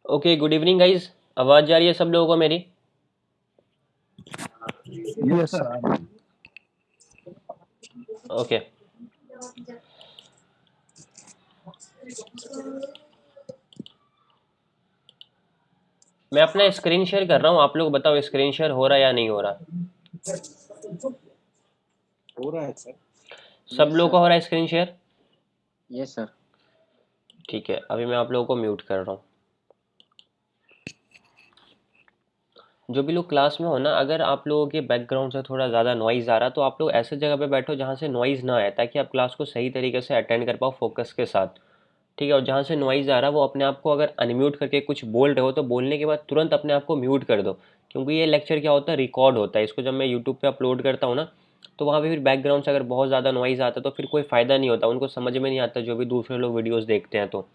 Okay, good evening guys. आवाज़ जा रही है सब लोगों को मेरी? Yes sir. ओके। मैं अपना स्क्रीन शेयर कर रहा हूँ, आप लोग बताओ स्क्रीन शेयर हो रहा है या नहीं हो रहा? हो रहा है सर। सब यस लोगों का सर। हो रहा है स्क्रीन शेयर? Yes sir. ठीक है, अभी मैं आप लोगों को म्यूट कर रहा हूँ। जो भी लोग क्लास में हो ना, अगर आप लोगों के बैकग्राउंड से थोड़ा ज़्यादा नॉइज़ आ रहा तो आप लोग ऐसे जगह पे बैठो जहाँ से नॉइज़ ना आए, ताकि आप क्लास को सही तरीके से अटेंड कर पाओ फोकस के साथ। ठीक है, और जहाँ से नॉइज़ आ रहा है वो अपने आप को अगर अनम्यूट करके कुछ बोल रहे हो तो बोलने के बाद तुरंत अपने आप को म्यूट कर दो, क्योंकि ये लेक्चर क्या होता है, रिकॉर्ड होता है। इसको जब मैं यूट्यूब पे अपलोड करता हूँ ना, तो वहाँ पे फिर बैकग्राउंड से अगर बहुत ज़्यादा नॉइज़ आता है तो फिर कोई फ़ायदा नहीं होता, उनको समझ में नहीं आता जो भी दूसरे लोग वीडियोज़ देखते हैं। तो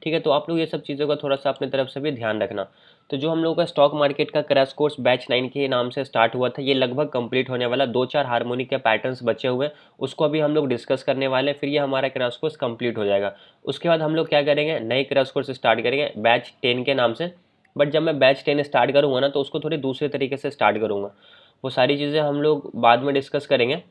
ठीक है, तो आप लोग ये सब चीज़ों का थोड़ा सा अपनी तरफ से भी ध्यान रखना। तो जो हम लोगों का स्टॉक मार्केट का क्रैश कोर्स बैच 9 के नाम से स्टार्ट हुआ था, ये लगभग कंप्लीट होने वाला। 2-4 हार्मोनिक के पैटर्न्स बचे हुए, उसको अभी हम लोग डिस्कस करने वाले हैं, फिर ये हमारा क्रैश कोर्स कंप्लीट हो जाएगा। उसके बाद हम लोग क्या करेंगे, नए क्रैश कोर्स स्टार्ट करेंगे बैच 10 के नाम से। बट जब मैं बैच 10 स्टार्ट करूँगा ना, तो उसको थोड़ी दूसरे तरीके से स्टार्ट करूँगा। वो सारी चीज़ें हम लोग बाद में डिस्कस करेंगे।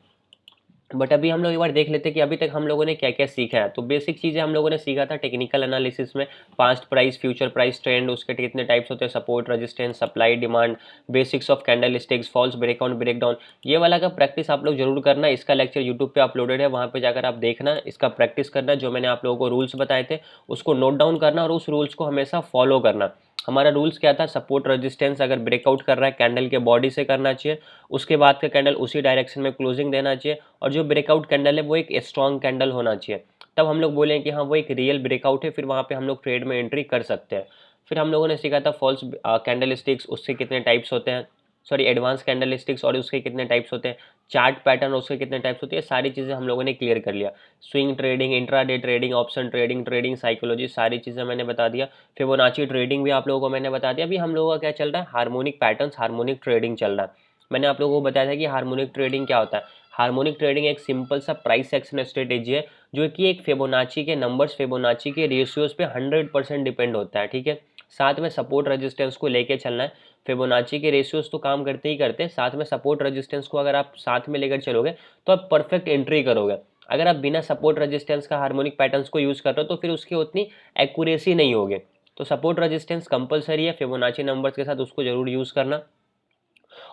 बट अभी हम लोग एक बार देख लेते हैं कि अभी तक हम लोगों ने क्या क्या सीखा है। तो बेसिक चीज़ें हम लोगों ने सीखा था टेक्निकल एनालिसिस में, past price, future price, trend, उसके कितने टाइप्स होते हैं, support, resistance, supply, demand, basics of candlesticks, false breakout, breakdown. ये वाला का प्रैक्टिस आप लोग जरूर करना। इसका लेक्चर यूट्यूब पे अपलोडेड है, वहाँ पे जाकर आप देखना, इसका प्रैक्टिस करना। जो मैंने आप लोगों को रूल्स बताए थे उसको नोट डाउन करना और उस रूल्स को हमेशा फॉलो करना। हमारा रूल्स क्या था, सपोर्ट रेजिस्टेंस अगर ब्रेकआउट कर रहा है कैंडल के बॉडी से करना चाहिए, उसके बाद का कैंडल उसी डायरेक्शन में क्लोजिंग देना चाहिए, और जो ब्रेकआउट कैंडल है वो एक स्ट्रॉन्ग कैंडल होना चाहिए। तब हम लोग बोलें कि हाँ वो एक रियल ब्रेकआउट है, फिर वहाँ पे हम लोग ट्रेड में एंट्री कर सकते हैं। फिर हम लोगों ने सीखा था फॉल्स कैंडल स्टिक्स, उसके कितने टाइप्स होते हैं, सॉरी एडवांस कैंडल स्टिक्स और उसके कितने टाइप्स होते हैं, चार्ट पैटर्न उसके कितने टाइप्स होते हैं, सारी चीज़ें हम लोगों ने क्लियर कर लिया। Swing trading, intraday trading, option trading, trading psychology, सारी चीज़ें मैंने बता दिया। फिबोनाची ट्रेडिंग भी आप लोगों को मैंने बता दिया। अभी हम लोगों का क्या चल रहा है, हार्मोनिक पैटर्न्स, हार्मोनिक ट्रेडिंग चल रहा है। मैंने आप लोगों को बताया था कि हार्मोनिक ट्रेडिंग क्या होता है। हार्मोनिक ट्रेडिंग एक सिंपल सा प्राइस एक्शन स्ट्रेटेजी है, जो कि एक फिबोनाची के नंबर्स, फिबोनाची के रेशियोज पे 100% डिपेंड होता है। ठीक है, साथ में सपोर्ट रेजिस्टेंस को लेके चलना है। फिबोनाची के रेशियोज तो काम करते ही करते हैं, साथ में सपोर्ट रेजिस्टेंस को अगर आप साथ में लेकर चलोगे तो आप परफेक्ट एंट्री करोगे। अगर आप बिना सपोर्ट रेजिस्टेंस का हार्मोनिक पैटर्न्स को यूज़ कर रहे हो तो फिर उसकी उतनी एक्यूरेसी नहीं होगी। तो सपोर्ट रेजिस्टेंस कंपलसरी है, फिबोनाची नंबर्स के साथ उसको जरूर यूज़ करना।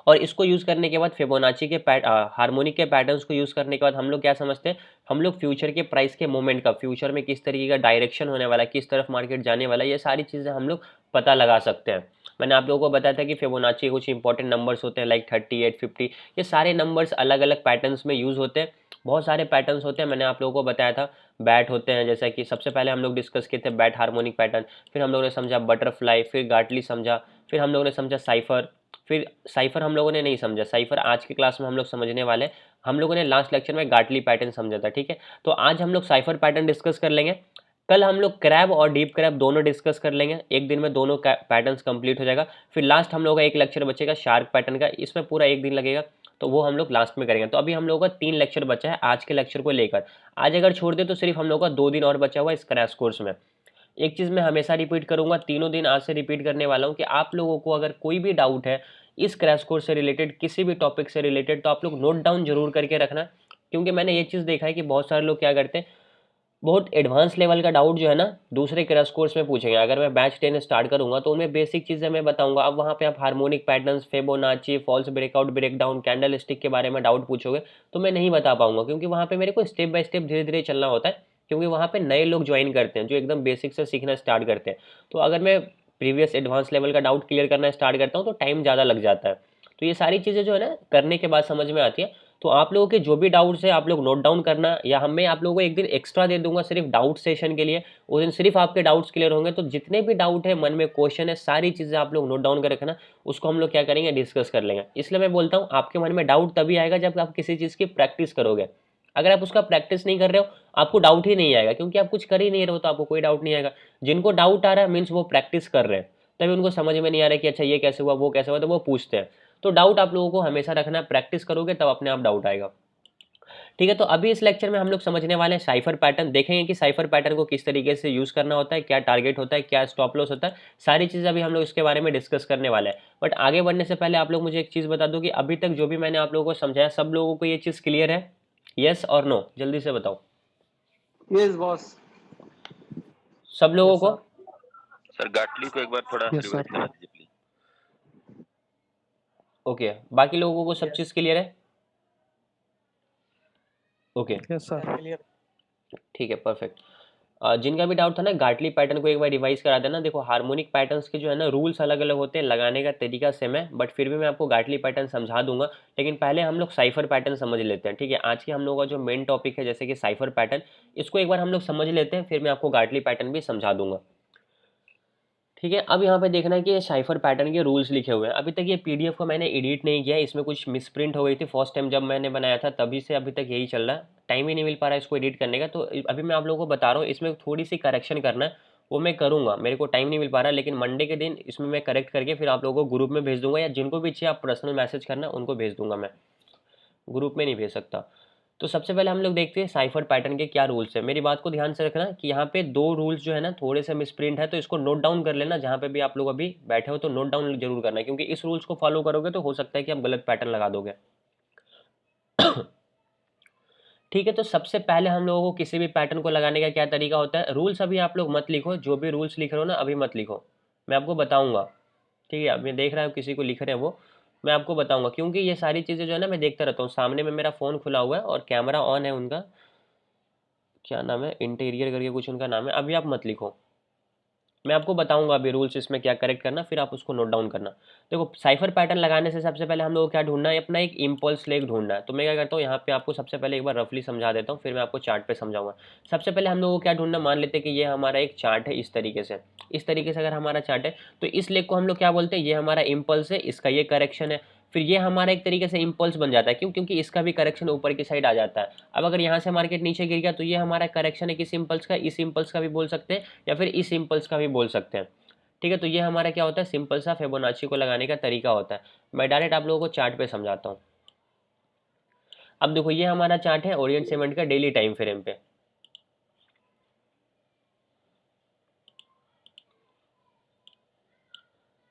और इसको यूज़ करने के बाद फिबोनाची के हार्मोनिक के पैटर्न्स को यूज़ करने के बाद हम लोग क्या समझते हैं, हम लोग फ्यूचर के प्राइस के मूवमेंट का, फ्यूचर में किस तरीके का डायरेक्शन होने वाला है, किस तरफ मार्केट जाने वाला है, ये सारी चीज़ें हम लोग पता लगा सकते हैं। मैंने आप लोगों को बताया था कि फिबोनाची के कुछ इंपॉर्टेंट नंबर्स होते हैं लाइक 38, 50। ये सारे नंबर्स अलग अलग पैटर्न्स में यूज़ होते हैं। बहुत सारे पैटर्न्स होते हैं, मैंने आप लोगों को बताया था। बैट होते हैं, जैसा कि सबसे पहले हम लोग डिस्कस किए थे बैट हार्मोनिक पैटर्न, फिर हम लोगों ने समझा बटरफ्लाई, फिर गाटली समझा, फिर हम लोगों ने समझा साइफर। फिर साइफर हम लोगों ने नहीं समझा, साइफर आज की क्लास में हम लोग समझने वाले हैं। हम लोगों ने लास्ट लेक्चर में गाटली पैटर्न समझा था। ठीक है, तो आज हम लोग साइफर पैटर्न डिस्कस कर लेंगे। कल हम लोग क्रैब और डीप क्रैब दोनों डिस्कस कर लेंगे, एक दिन में दोनों पैटर्न्स कंप्लीट हो जाएगा। फिर लास्ट हम लोग का एक लेक्चर बचेगा शार्क पैटर्न का, इसमें पूरा एक दिन लगेगा, तो वो हम लोग लास्ट में करेंगे। तो अभी हम लोगों का 3 लेक्चर बचा है आज के लेक्चर को लेकर। आज अगर छोड़ दे तो सिर्फ हम लोग का 2 दिन और बचा हुआ है इस क्रैश कोर्स में। एक चीज़ मैं हमेशा रिपीट करूंगा, तीनों दिन आज से रिपीट करने वाला हूं कि आप लोगों को अगर कोई भी डाउट है इस क्रैश कोर्स से रिलेटेड, किसी भी टॉपिक से रिलेटेड, तो आप लोग नोट डाउन जरूर करके रखना। क्योंकि मैंने ये चीज़ देखा है कि बहुत सारे लोग क्या करते हैं, बहुत एडवांस लेवल का डाउट जो है ना दूसरे क्रैश कोर्स में पूछेंगे। अगर मैं बैच 10 स्टार्ट करूंगा तो उनमें बेसिक चीज़ें मैं बताऊंगा। अब वहाँ पे आप harmonic patterns, Fibonacci, false breakout, breakdown, candlestick के बारे में डाउट पूछोगे तो मैं नहीं बता पाऊंगा, क्योंकि वहाँ पे मेरे को स्टेप बाय स्टेप धीरे धीरे चलना होता है। क्योंकि वहाँ पे नए लोग ज्वाइन करते हैं जो एकदम बेसिक से सीखना स्टार्ट करते हैं। तो अगर मैं प्रीवियस एडवांस लेवल का डाउट क्लियर करना स्टार्ट करता हूँ तो टाइम ज़्यादा लग जाता है। तो ये सारी चीज़ें जो है ना करने के बाद समझ में आती है। तो आप लोगों के जो भी डाउट्स है आप लोग नोट डाउन करना, या मैं आप लोगों को एक दिन एक्स्ट्रा दे दूंगा सिर्फ डाउट सेशन के लिए। उस दिन सिर्फ आपके डाउट्स क्लियर होंगे, तो जितने भी डाउट है, मन में क्वेश्चन है, सारी चीज़ें आप लोग नोट डाउन कर रखना। उसको हम लोग क्या करेंगे, डिस्कस कर लेंगे। इसलिए मैं बोलता हूँ आपके मन में डाउट तभी आएगा जब आप किसी चीज़ की प्रैक्टिस करोगे। अगर आप उसका प्रैक्टिस नहीं कर रहे हो आपको डाउट ही नहीं आएगा, क्योंकि आप कुछ कर ही नहीं रहे हो तो आपको कोई डाउट नहीं आएगा। जिनको डाउट आ रहा है मीन्स वो प्रैक्टिस कर रहे हैं, तभी उनको समझ में नहीं आ रहा है कि अच्छा ये कैसे हुआ, वो कैसे हुआ, तो वो पूछते हैं। तो डाउट आप लोगों को हमेशा रखना है, प्रैक्टिस करोगे तब अपने आप डाउट आएगा। ठीक है, तो अभी इस लेक्चर में हम लोग समझने वाले हैं साइफर पैटर्न, देखेंगे कि साइफर पैटर्न को किस तरीके से यूज़ करना होता है, क्या टारगेट होता है, क्या स्टॉप लॉस होता है, सारी चीज़ें अभी हम लोग इसके बारे में डिस्कस करने वाले हैं। बट आगे बढ़ने से पहले आप लोग मुझे एक चीज़ बता दो कि अभी तक जो भी मैंने आप लोगों को समझाया, सब लोगों को ये चीज़ क्लियर है? यस और नो, जल्दी से बताओ। Yes boss. सब लोगों को? सर गाटली को एक बार थोड़ा Yes, रिवाइज sir. करा दीजिए प्लीज। ओके, बाकी लोगों को सब चीज़ क्लियर है? Okay, yes sir. ठीक है, परफेक्ट। जिनका भी डाउट था ना, गाटली पैटर्न को एक बार रिवाइज करा देना। देखो, हार्मोनिक पैटर्न्स के जो है ना रूल्स अलग अलग होते हैं, लगाने का तरीका सेम है, बट फिर भी मैं आपको गाटली पैटर्न समझा दूंगा। लेकिन पहले हम लोग साइफर पैटर्न समझ लेते हैं, ठीक है। आज के हम लोगों का जो मेन टॉपिक है जैसे कि साइफर पैटर्न, इसको एक बार हम लोग समझ लेते हैं, फिर मैं आपको गाटली पैटर्न भी समझा दूंगा, ठीक है। अब यहाँ पे देखना है कि ये साइफर पैटर्न के रूल्स लिखे हुए हैं। अभी तक ये पीडीएफ को मैंने एडिट नहीं किया है, इसमें कुछ मिसप्रिंट हो गई थी फर्स्ट टाइम जब मैंने बनाया था, तभी से अभी तक यही चल रहा है, टाइम ही नहीं मिल पा रहा है इसको एडिट करने का। तो अभी मैं आप लोगों को बता रहा हूँ, इसमें थोड़ी सी करेक्शन करना है, वो मैं करूँगा, मेरे को टाइम नहीं मिल पा रहा है, लेकिन मंडे के दिन इसमें मैं करेक्ट करके फिर आप लोगों को ग्रुप में भेज दूंगा, या जिनको भी चाहिए आप पर्सनल मैसेज करना उनको भेज दूंगा, मैं ग्रुप में नहीं भेज सकता। तो सबसे पहले हम लोग देखते हैं साइफर पैटर्न के क्या रूल्स है। मेरी बात को ध्यान से रखना कि यहाँ पे दो रूल्स जो है ना थोड़े से मिसप्रिंट है, तो इसको नोट डाउन कर लेना। जहाँ पे भी आप लोग अभी बैठे हो तो नोट डाउन जरूर करना है, क्योंकि इस रूल्स को फॉलो करोगे तो हो सकता है कि आप गलत पैटर्न लगा दोगे। ठीक है, तो सबसे पहले हम लोगों को किसी भी पैटर्न को लगाने का क्या तरीका होता है। रूल्स अभी आप लोग मत लिखो, जो भी रूल्स लिख रहे हो ना अभी मत लिखो, मैं आपको बताऊंगा, ठीक है। अब मैं देख रहा हूँ किसी को लिख रहे हैं वो, मैं आपको बताऊंगा, क्योंकि ये सारी चीज़ें जो है ना मैं देखता रहता हूँ। सामने में मेरा फ़ोन खुला हुआ है और कैमरा ऑन है उनका, क्या नाम है, इंटीरियर करके कुछ उनका नाम है। अभी आप मत लिखो, मैं आपको बताऊंगा अभी रूल्स इसमें क्या करेक्ट करना, फिर आप उसको नोट डाउन करना। देखो, साइफर पैटर्न लगाने से सबसे पहले हम लोग को क्या ढूंढना है, अपना एक इम्पल्स लेग ढूंढना है। तो मैं क्या करता हूँ, यहाँ पे आपको सबसे पहले एक बार रफली समझा देता हूँ, फिर मैं आपको चार्ट पे समझाऊंगा। सबसे पहले हम लोग को क्या ढूंढना, मान लेते हैं कि ये हमारा एक चार्ट है, इस तरीके से, इस तरीके से अगर हमारा चार्ट है तो इस लेग को हम लोग क्या बोलते हैं, ये हमारा इम्पल्स है, इसका ये करेक्शन है। फिर ये हमारा एक तरीके से इम्पल्स बन जाता है, क्यों, क्योंकि इसका भी करेक्शन ऊपर की साइड आ जाता है। अब अगर यहाँ से मार्केट नीचे गिर गया तो ये हमारा करेक्शन है किस इम्पल्स का, इस इम्पल्स का भी बोल सकते हैं, या फिर इस इम्पल्स का भी बोल सकते हैं, ठीक है। तो ये हमारा क्या होता है, सिंपल सा फिबोनाची को लगाने का तरीका होता है। मैं डायरेक्ट आप लोगों को चार्ट पे समझाता हूँ। अब देखो, ये हमारा चार्ट है ओरिएंट सीमेंट का डेली टाइम फ्रेम पे।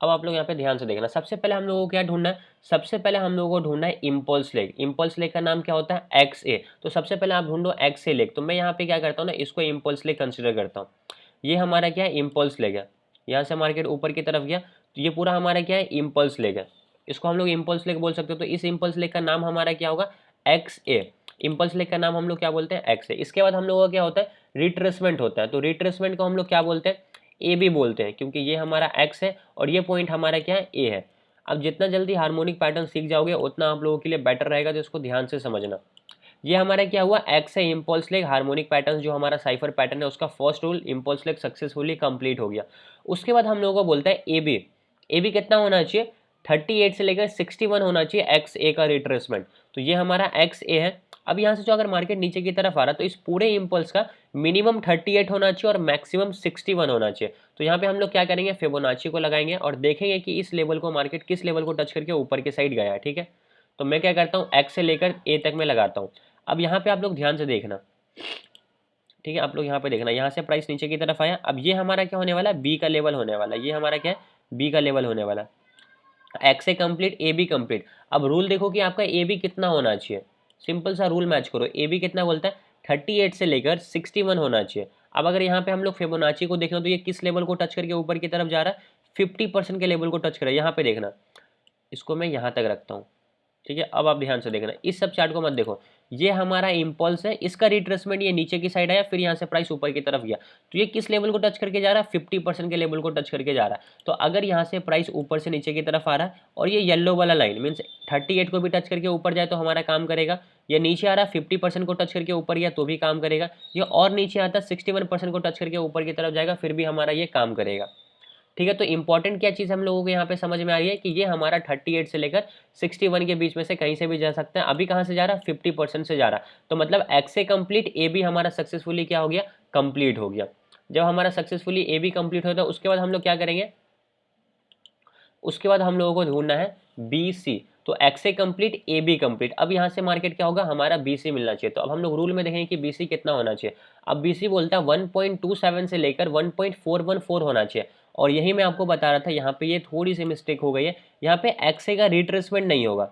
अब आप लोग यहाँ पे ध्यान से देखना, सबसे पहले हम लोगों को क्या ढूंढना है, सबसे पहले हम लोगों को ढूंढना है इम्पल्स लेग। इम्पल्स लेग का नाम क्या होता है, एक्स ए। तो सबसे पहले आप ढूंढो एक्स ए लेग। तो मैं यहाँ पे क्या करता हूँ ना, इसको इम्पल्स लेग कंसिडर करता हूँ। ये हमारा क्या है, इम्पल्स लेग है। यहाँ से मार्केट ऊपर की तरफ गया तो ये पूरा हमारा क्या है, इम्पल्स लेग है। इसको हम लोग इम्पल्स लेग बोल सकते हो। तो इस इम्पल्स लेग का नाम हमारा क्या होगा, एक्स ए। इम्पल्स लेग का नाम हम लोग क्या बोलते हैं, एक्स ए। इसके बाद हम लोगों का क्या होता है, रिट्रेसमेंट होता है। तो रिट्रेसमेंट को हम लोग क्या बोलते हैं, ए भी बोलते हैं, क्योंकि ये हमारा एक्स है और ये पॉइंट हमारा क्या है, ए है। अब जितना जल्दी हार्मोनिक पैटर्न सीख जाओगे उतना आप लोगों के लिए बेटर रहेगा, तो इसको ध्यान से समझना। ये हमारा क्या हुआ, एक्स है, इम्पल्स लेग, हार्मोनिक पैटर्न जो हमारा साइफर पैटर्न है उसका first rule, impulse leg successfully complete हो गया। उसके बाद हम लोगों को बोलता है ए बी। ए बी कितना होना चाहिए, 38 से लेकर 61 होना चाहिए एक्स ए का रिट्रेसमेंट। तो ये हमारा एक्स ए है। अब यहाँ से जो अगर मार्केट नीचे की तरफ आ रहा है तो इस पूरे इम्पल्स का मिनिमम 38 होना चाहिए और मैक्सिमम 61 होना चाहिए। तो यहाँ पे हम लोग क्या करेंगे, फिबोनाची को लगाएंगे और देखेंगे कि इस लेवल को मार्केट किस लेवल को टच करके ऊपर की साइड गया है, ठीक है। तो मैं क्या करता हूँ, एक्स से लेकर ए तक मैं लगाता हूँ। अब यहाँ पे आप लोग ध्यान से देखना, ठीक है। आप लोग यहाँ पे देखना, यहाँ से प्राइस नीचे की तरफ आया। अब ये हमारा क्या होने वाला है, बी का लेवल होने वाला है। ये हमारा क्या है, बी का लेवल होने वाला है। X A complete, A B complete. अब रूल देखो कि आपका ए बी कितना होना चाहिए, सिंपल सा रूल मैच करो। ए बी कितना बोलता है, 38 से लेकर 61 होना चाहिए। अब अगर यहाँ पे हम लोग फिबोनाची को देखें तो ये किस लेवल को टच करके ऊपर की तरफ जा रहा है, 50% के लेवल को टच कर रहा है। यहाँ पे देखना, इसको मैं यहाँ तक रखता हूँ, ठीक है। अब आप ध्यान से देखना, इस सब चार्ट को मत देखो। ये हमारा इम्पल्स है, इसका रिट्रेसमेंट ये नीचे की साइड आया, फिर यहाँ से प्राइस ऊपर की तरफ गया। तो ये किस लेवल को टच करके जा रहा है, 50% के लेवल को टच करके जा रहा है। तो अगर यहाँ से प्राइस ऊपर से नीचे की तरफ आ रहा है और ये येलो वाला लाइन मीन्स 38 को भी टच करके ऊपर जाए तो हमारा काम करेगा। ये नीचे आ रहा है 50% को टच करके ऊपर गया तो भी काम करेगा। ये और नीचे आता है 61% को टच करके ऊपर की तरफ जाएगा, फिर भी हमारा ये काम करेगा, ठीक है। तो इंपॉर्टेंट क्या चीज़ हम लोगों को यहाँ पे समझ में आ रही है कि ये हमारा 38 से लेकर 61 के बीच में से कहीं से भी जा सकता है। अभी कहाँ से जा रहा है, 50% से जा रहा है। तो मतलब X A complete, A B हमारा सक्सेसफुली क्या हो गया, कंप्लीट हो गया। जब हमारा सक्सेसफुली ए बी कंप्लीट होता है उसके बाद हम लोग क्या करेंगे, उसके बाद हम लोगों को ढूंढना है बी सी। तो तो X A complete A B complete. अब यहाँ से मार्केट क्या होगा, हमारा बी सी मिलना चाहिए। तो अब हम लोग रूल में देखेंगे कि बी सी कितना होना चाहिए। अब बी सी बोलता है 1.27 से लेकर 1.414 होना चाहिए। और यही मैं आपको बता रहा था, यहाँ पे ये थोड़ी सी मिस्टेक हो गई है। यहाँ पे एक्स ए का रिट्रेसमेंट नहीं होगा,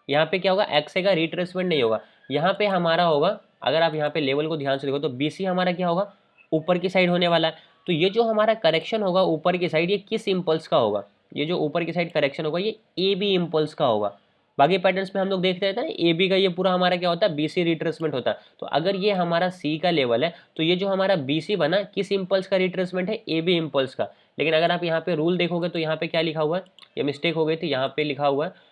यहाँ पे क्या होगा, एक्स ए का रिट्रेसमेंट नहीं होगा। यहाँ पे हमारा होगा, अगर आप यहाँ पे लेवल को ध्यान से देखो तो बी सी हमारा क्या होगा, ऊपर की साइड होने वाला है। तो ये जो हमारा करेक्शन होगा ऊपर की साइड, ये किस इम्पल्स का होगा, ये जो ऊपर की साइड करेक्शन होगा ये ए बी इम्पल्स का होगा। बाकी पैटर्न्स में हम लोग देखते रहते हैं ए बी का ये पूरा हमारा क्या होता है, बी सी रिट्रेसमेंट होता है। तो अगर ये हमारा सी का लेवल है तो ये जो हमारा बी सी बना किस इम्पल्स का रिट्रेसमेंट है, ए बी इम्पल्स का। लेकिन अगर आप यहाँ पे रूल देखोगे तो यहाँ पे क्या लिखा हुआ है, ये मिस्टेक हो गई थी, यहाँ पे लिखा हुआ है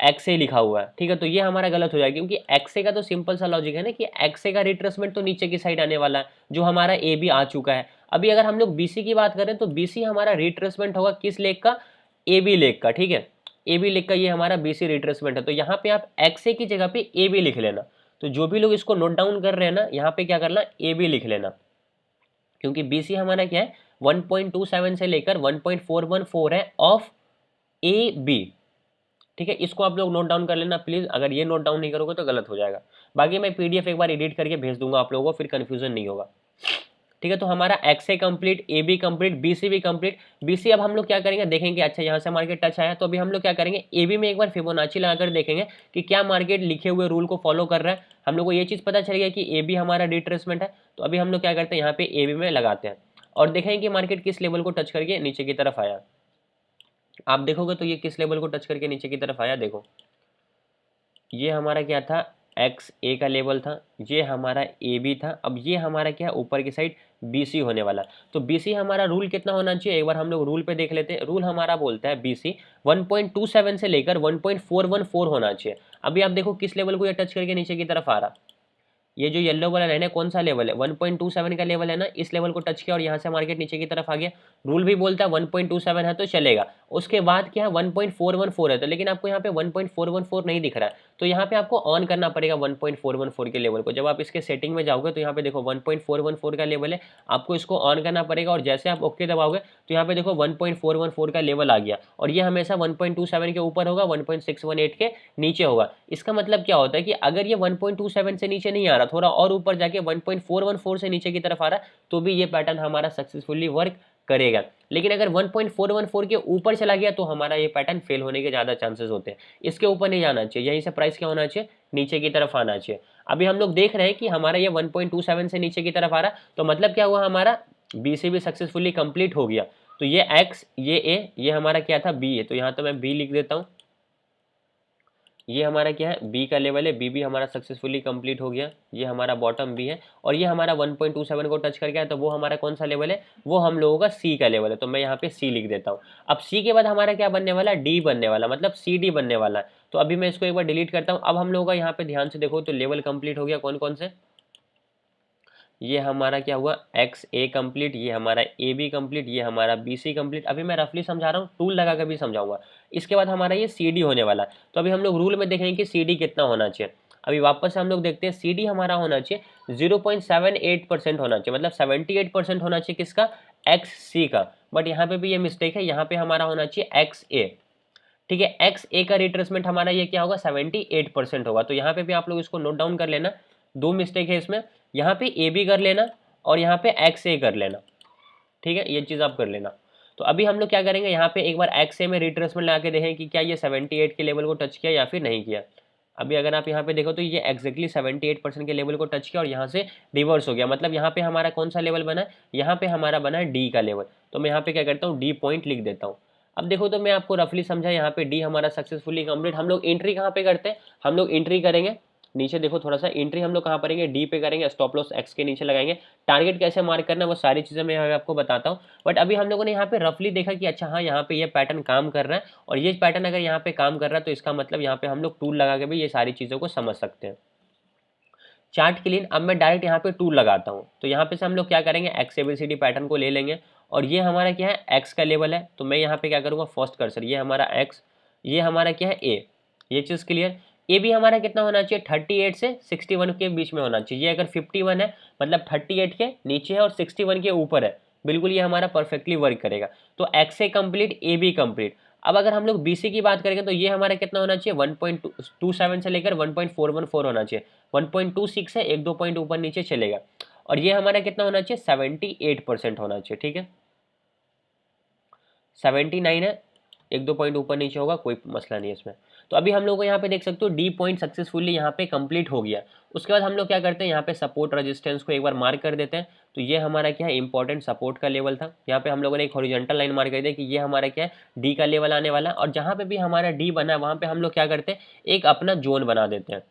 एक्स ए लिखा हुआ है, ठीक है। तो ये हमारा गलत हो जाएगा, क्योंकि एक्स ए का तो सिंपल सा लॉजिक है ना कि एक्स ए का रिट्रेसमेंट तो नीचे की साइड आने वाला है, जो हमारा ए बी आ चुका है। अभी अगर हम लोग बी सी की बात करें तो बी सी हमारा रिट्रेसमेंट होगा किस लेग का, ए बी लेग का, ठीक है। ए बी लेग का ये हमारा बी सी रिट्रेसमेंट है। तो यहाँ पे आप एक्स ए की जगह पे ए बी लिख लेना। तो जो भी लोग इसको नोट डाउन कर रहे हैं ना, यहाँ पे क्या करना, ए बी लिख लेना, क्योंकि बी सी हमारा क्या है 1.27 से लेकर 1.414 है ऑफ ए बी, ठीक है। इसको आप लोग नोट डाउन कर लेना प्लीज, अगर ये नोट डाउन नहीं करोगे तो गलत हो जाएगा। बाकी मैं पीडीएफ एक बार एडिट करके भेज दूंगा आप लोगों को, फिर कंफ्यूजन नहीं होगा, ठीक है। तो हमारा X A complete, A B complete, B C भी कंप्लीट। बी सी अब हम लोग क्या करेंगे, देखेंगे अच्छा यहाँ से मार्केट टच आया, तो अभी हम लोग क्या करेंगे, ए बी में एक बार फिबोनाची लगाकर देखेंगे कि क्या मार्केट लिखे हुए रूल को फॉलो कर रहा है। हम लोग को ये चीज़ पता चलेगा कि ए बी हमारा रिट्रेसमेंट है। तो अभी हम लोग क्या करते हैं, यहाँ पे ए बी में लगाते हैं और देखेंगे कि मार्केट किस लेवल को टच करके नीचे की तरफ आया। आप देखोगे तो ये किस लेवल को टच करके नीचे की तरफ आया, देखो ये हमारा क्या था, एक्स ए का लेवल था, ये हमारा ए बी था। अब ये हमारा क्या है, ऊपर की साइड बी सी होने वाला। तो बी सी हमारा रूल कितना होना चाहिए, एक बार हम लोग रूल पे देख लेते हैं। रूल हमारा बोलता है बी सी 1.27 से लेकर 1.414 होना चाहिए। अभी आप देखो किस लेवल को ये टच करके नीचे की तरफ आ रहा, ये जो येलो वाला लाइन है कौन सा लेवल है, 1.27 का लेवल है ना, इस लेवल को टच किया और यहाँ से मार्केट नीचे की तरफ आ गया। रूल भी बोलता है 1.27 है तो चलेगा। उसके बाद क्या है 1.414 है, तो लेकिन आपको यहाँ पे 1.414 नहीं दिख रहा है, तो यहाँ पे आपको ऑन करना पड़ेगा 1.414 के लेवल को। जब आप इसके सेटिंग में जाओगे तो यहाँ पे देखो 1.414 का लेवल है, आपको इसको ऑन करना पड़ेगा। और जैसे आप ओके दबाओगे तो यहाँ पे देखो 1.414 का लेवल आ गया, और ये हमेशा 1.27 के ऊपर होगा, 1.618 के नीचे होगा। इसका मतलब क्या होता है कि अगर ये 1.27 से नीचे नहीं आ रहा, थोड़ा और ऊपर जाके 1.414 से नीचे की तरफ आ रहा, तो भी ये पैटर्न हमारा सक्सेसफुली वर्क करेगा। लेकिन अगर 1.414 के ऊपर चला गया तो हमारा ये पैटर्न फेल होने के ज़्यादा चांसेस होते हैं। इसके ऊपर नहीं जाना चाहिए, यहीं से प्राइस क्या होना चाहिए, नीचे की तरफ आना चाहिए। अभी हम लोग देख रहे हैं कि हमारा ये 1.27 से नीचे की तरफ आ रहा, तो मतलब क्या हुआ, हमारा बी सी भी सक्सेसफुली कंप्लीट हो गया। तो ये एक्स, ये ए, ये हमारा क्या था, बी है। तो यहाँ तो मैं बी लिख देता हूँ, ये हमारा क्या है, बी का लेवल है, बी भी हमारा सक्सेसफुली कंप्लीट हो गया। ये हमारा बॉटम बी है, और ये हमारा 1.27 को टच कर गया, तो वो हमारा कौन सा लेवल है, वो हम लोगों का सी का लेवल है। तो मैं यहाँ पे सी लिख देता हूँ। अब सी के बाद हमारा क्या बनने वाला है, डी बनने वाला, मतलब सी डी बनने वाला है। तो अभी मैं इसको एक बार डिलीट करता हूँ। अब हम लोगों का यहाँ पे ध्यान से देखो तो लेवल कंप्लीट हो गया, कौन कौन से, ये हमारा क्या हुआ, एक्स ए कंप्लीट, ये हमारा ए बी कंप्लीट, ये हमारा बी सी कंप्लीट। अभी मैं रफली समझा रहा हूँ, टूल लगा कर भी समझाऊंगा। इसके बाद हमारा ये सी डी होने वाला है। तो अभी हम लोग रूल में देखेंगे कि सी डी कितना होना चाहिए। अभी वापस से हम लोग देखते हैं, सी डी हमारा होना चाहिए 0.78% होना चाहिए, मतलब 78% होना चाहिए किसका, एक्स सी का। बट यहाँ पे भी ये मिस्टेक है, यहाँ पे हमारा होना चाहिए एक्स ए, ठीक है। एक्स ए का रिट्रेसमेंट हमारा ये क्या होगा, 78% होगा। तो यहाँ पे भी आप लोग इसको नोट डाउन कर लेना, दो मिस्टेक है इसमें, यहाँ पे ए बी कर लेना और यहाँ पे एक्स ए कर लेना, ठीक है, ये चीज़ आप कर लेना। तो अभी हम लोग क्या करेंगे, यहाँ पे एक बार एक्स ए में रिट्रेसमेंट लगा के देखें कि क्या ये 78 के लेवल को टच किया या फिर नहीं किया। अभी अगर आप यहाँ पे देखो तो ये एक्जैक्टली 78% के लेवल को टच किया और यहाँ से रिवर्स हो गया। मतलब यहाँ पे हमारा कौन सा लेवल बना है, यहाँ पे हमारा बना है डी का लेवल। तो मैं यहाँ पे क्या करता हूँ, डी पॉइंट लिख देता हूँ। अब देखो तो मैं आपको रफली समझा, यहाँ पे डी हमारा सक्सेसफुली कंप्लीट। हम लोग एंट्री कहाँ पे करते हैं, हम लोग एंट्री करेंगे नीचे देखो थोड़ा सा, एंट्री हम लोग कहाँ करेंगे, डी पे करेंगे, स्टॉप लॉस एक्स के नीचे लगाएंगे। टारगेट कैसे मार्क करना है वो सारी चीज़ें मैं आपको बताता हूँ। बट अभी हम लोगों ने यहाँ पे रफली देखा कि अच्छा हाँ यहाँ पे ये पैटर्न काम कर रहा है, और ये पैटर्न अगर यहाँ पे काम कर रहा है तो इसका मतलब यहाँ पे हम लोग टूल लगा के भी ये सारी चीज़ों को समझ सकते हैं। चार्ट के लिए अब मैं डायरेक्ट यहाँ पे टूल लगाता हूँ। तो यहाँ पे से हम लोग क्या करेंगे, एक्स एबीसीडी पैटर्न को ले लेंगे, और ये हमारा क्या है, एक्स का लेवल है। तो मैं यहाँ पे क्या करूँगा, फर्स्ट कर्सर, ये हमारा एक्स, ये हमारा क्या है ए, ये चीज़ क्लियर। ए भी हमारा कितना होना चाहिए, 38 से 61 के बीच में होना चाहिए। ये अगर 51 है मतलब 38 के नीचे है और 61 के ऊपर है, बिल्कुल ये हमारा परफेक्टली वर्क करेगा। तो X A complete, A B complete. अब अगर हम लोग BC की बात करेंगे तो ये हमारा कितना होना चाहिए, 1.27 से लेकर 1.414 होना चाहिए। 1.26 है, 1-2 पॉइंट ऊपर नीचे चलेगा। और ये हमारा कितना होना चाहिए, 78% होना चाहिए। ठीक है, 79 है, 1-2 पॉइंट ऊपर नीचे होगा, कोई मसला नहीं है इसमें। तो अभी हम लोग को यहाँ पे देख सकते हो डी पॉइंट सक्सेसफुली यहाँ पे कंप्लीट हो गया। उसके बाद हम लोग क्या करते हैं, यहाँ पे सपोर्ट रेजिस्टेंस को एक बार मार्क कर देते हैं। तो ये हमारा क्या है, इंपॉर्टेंट सपोर्ट का लेवल था। यहाँ पे हम लोगों ने एक हॉरिजॉन्टल लाइन मार्क कर दी कि ये हमारा क्या है, डी का लेवल आने वाला है। और जहाँ पे भी हमारा डी बना है वहाँ पे हम लोग क्या करते हैं, एक अपना जोन बना देते हैं।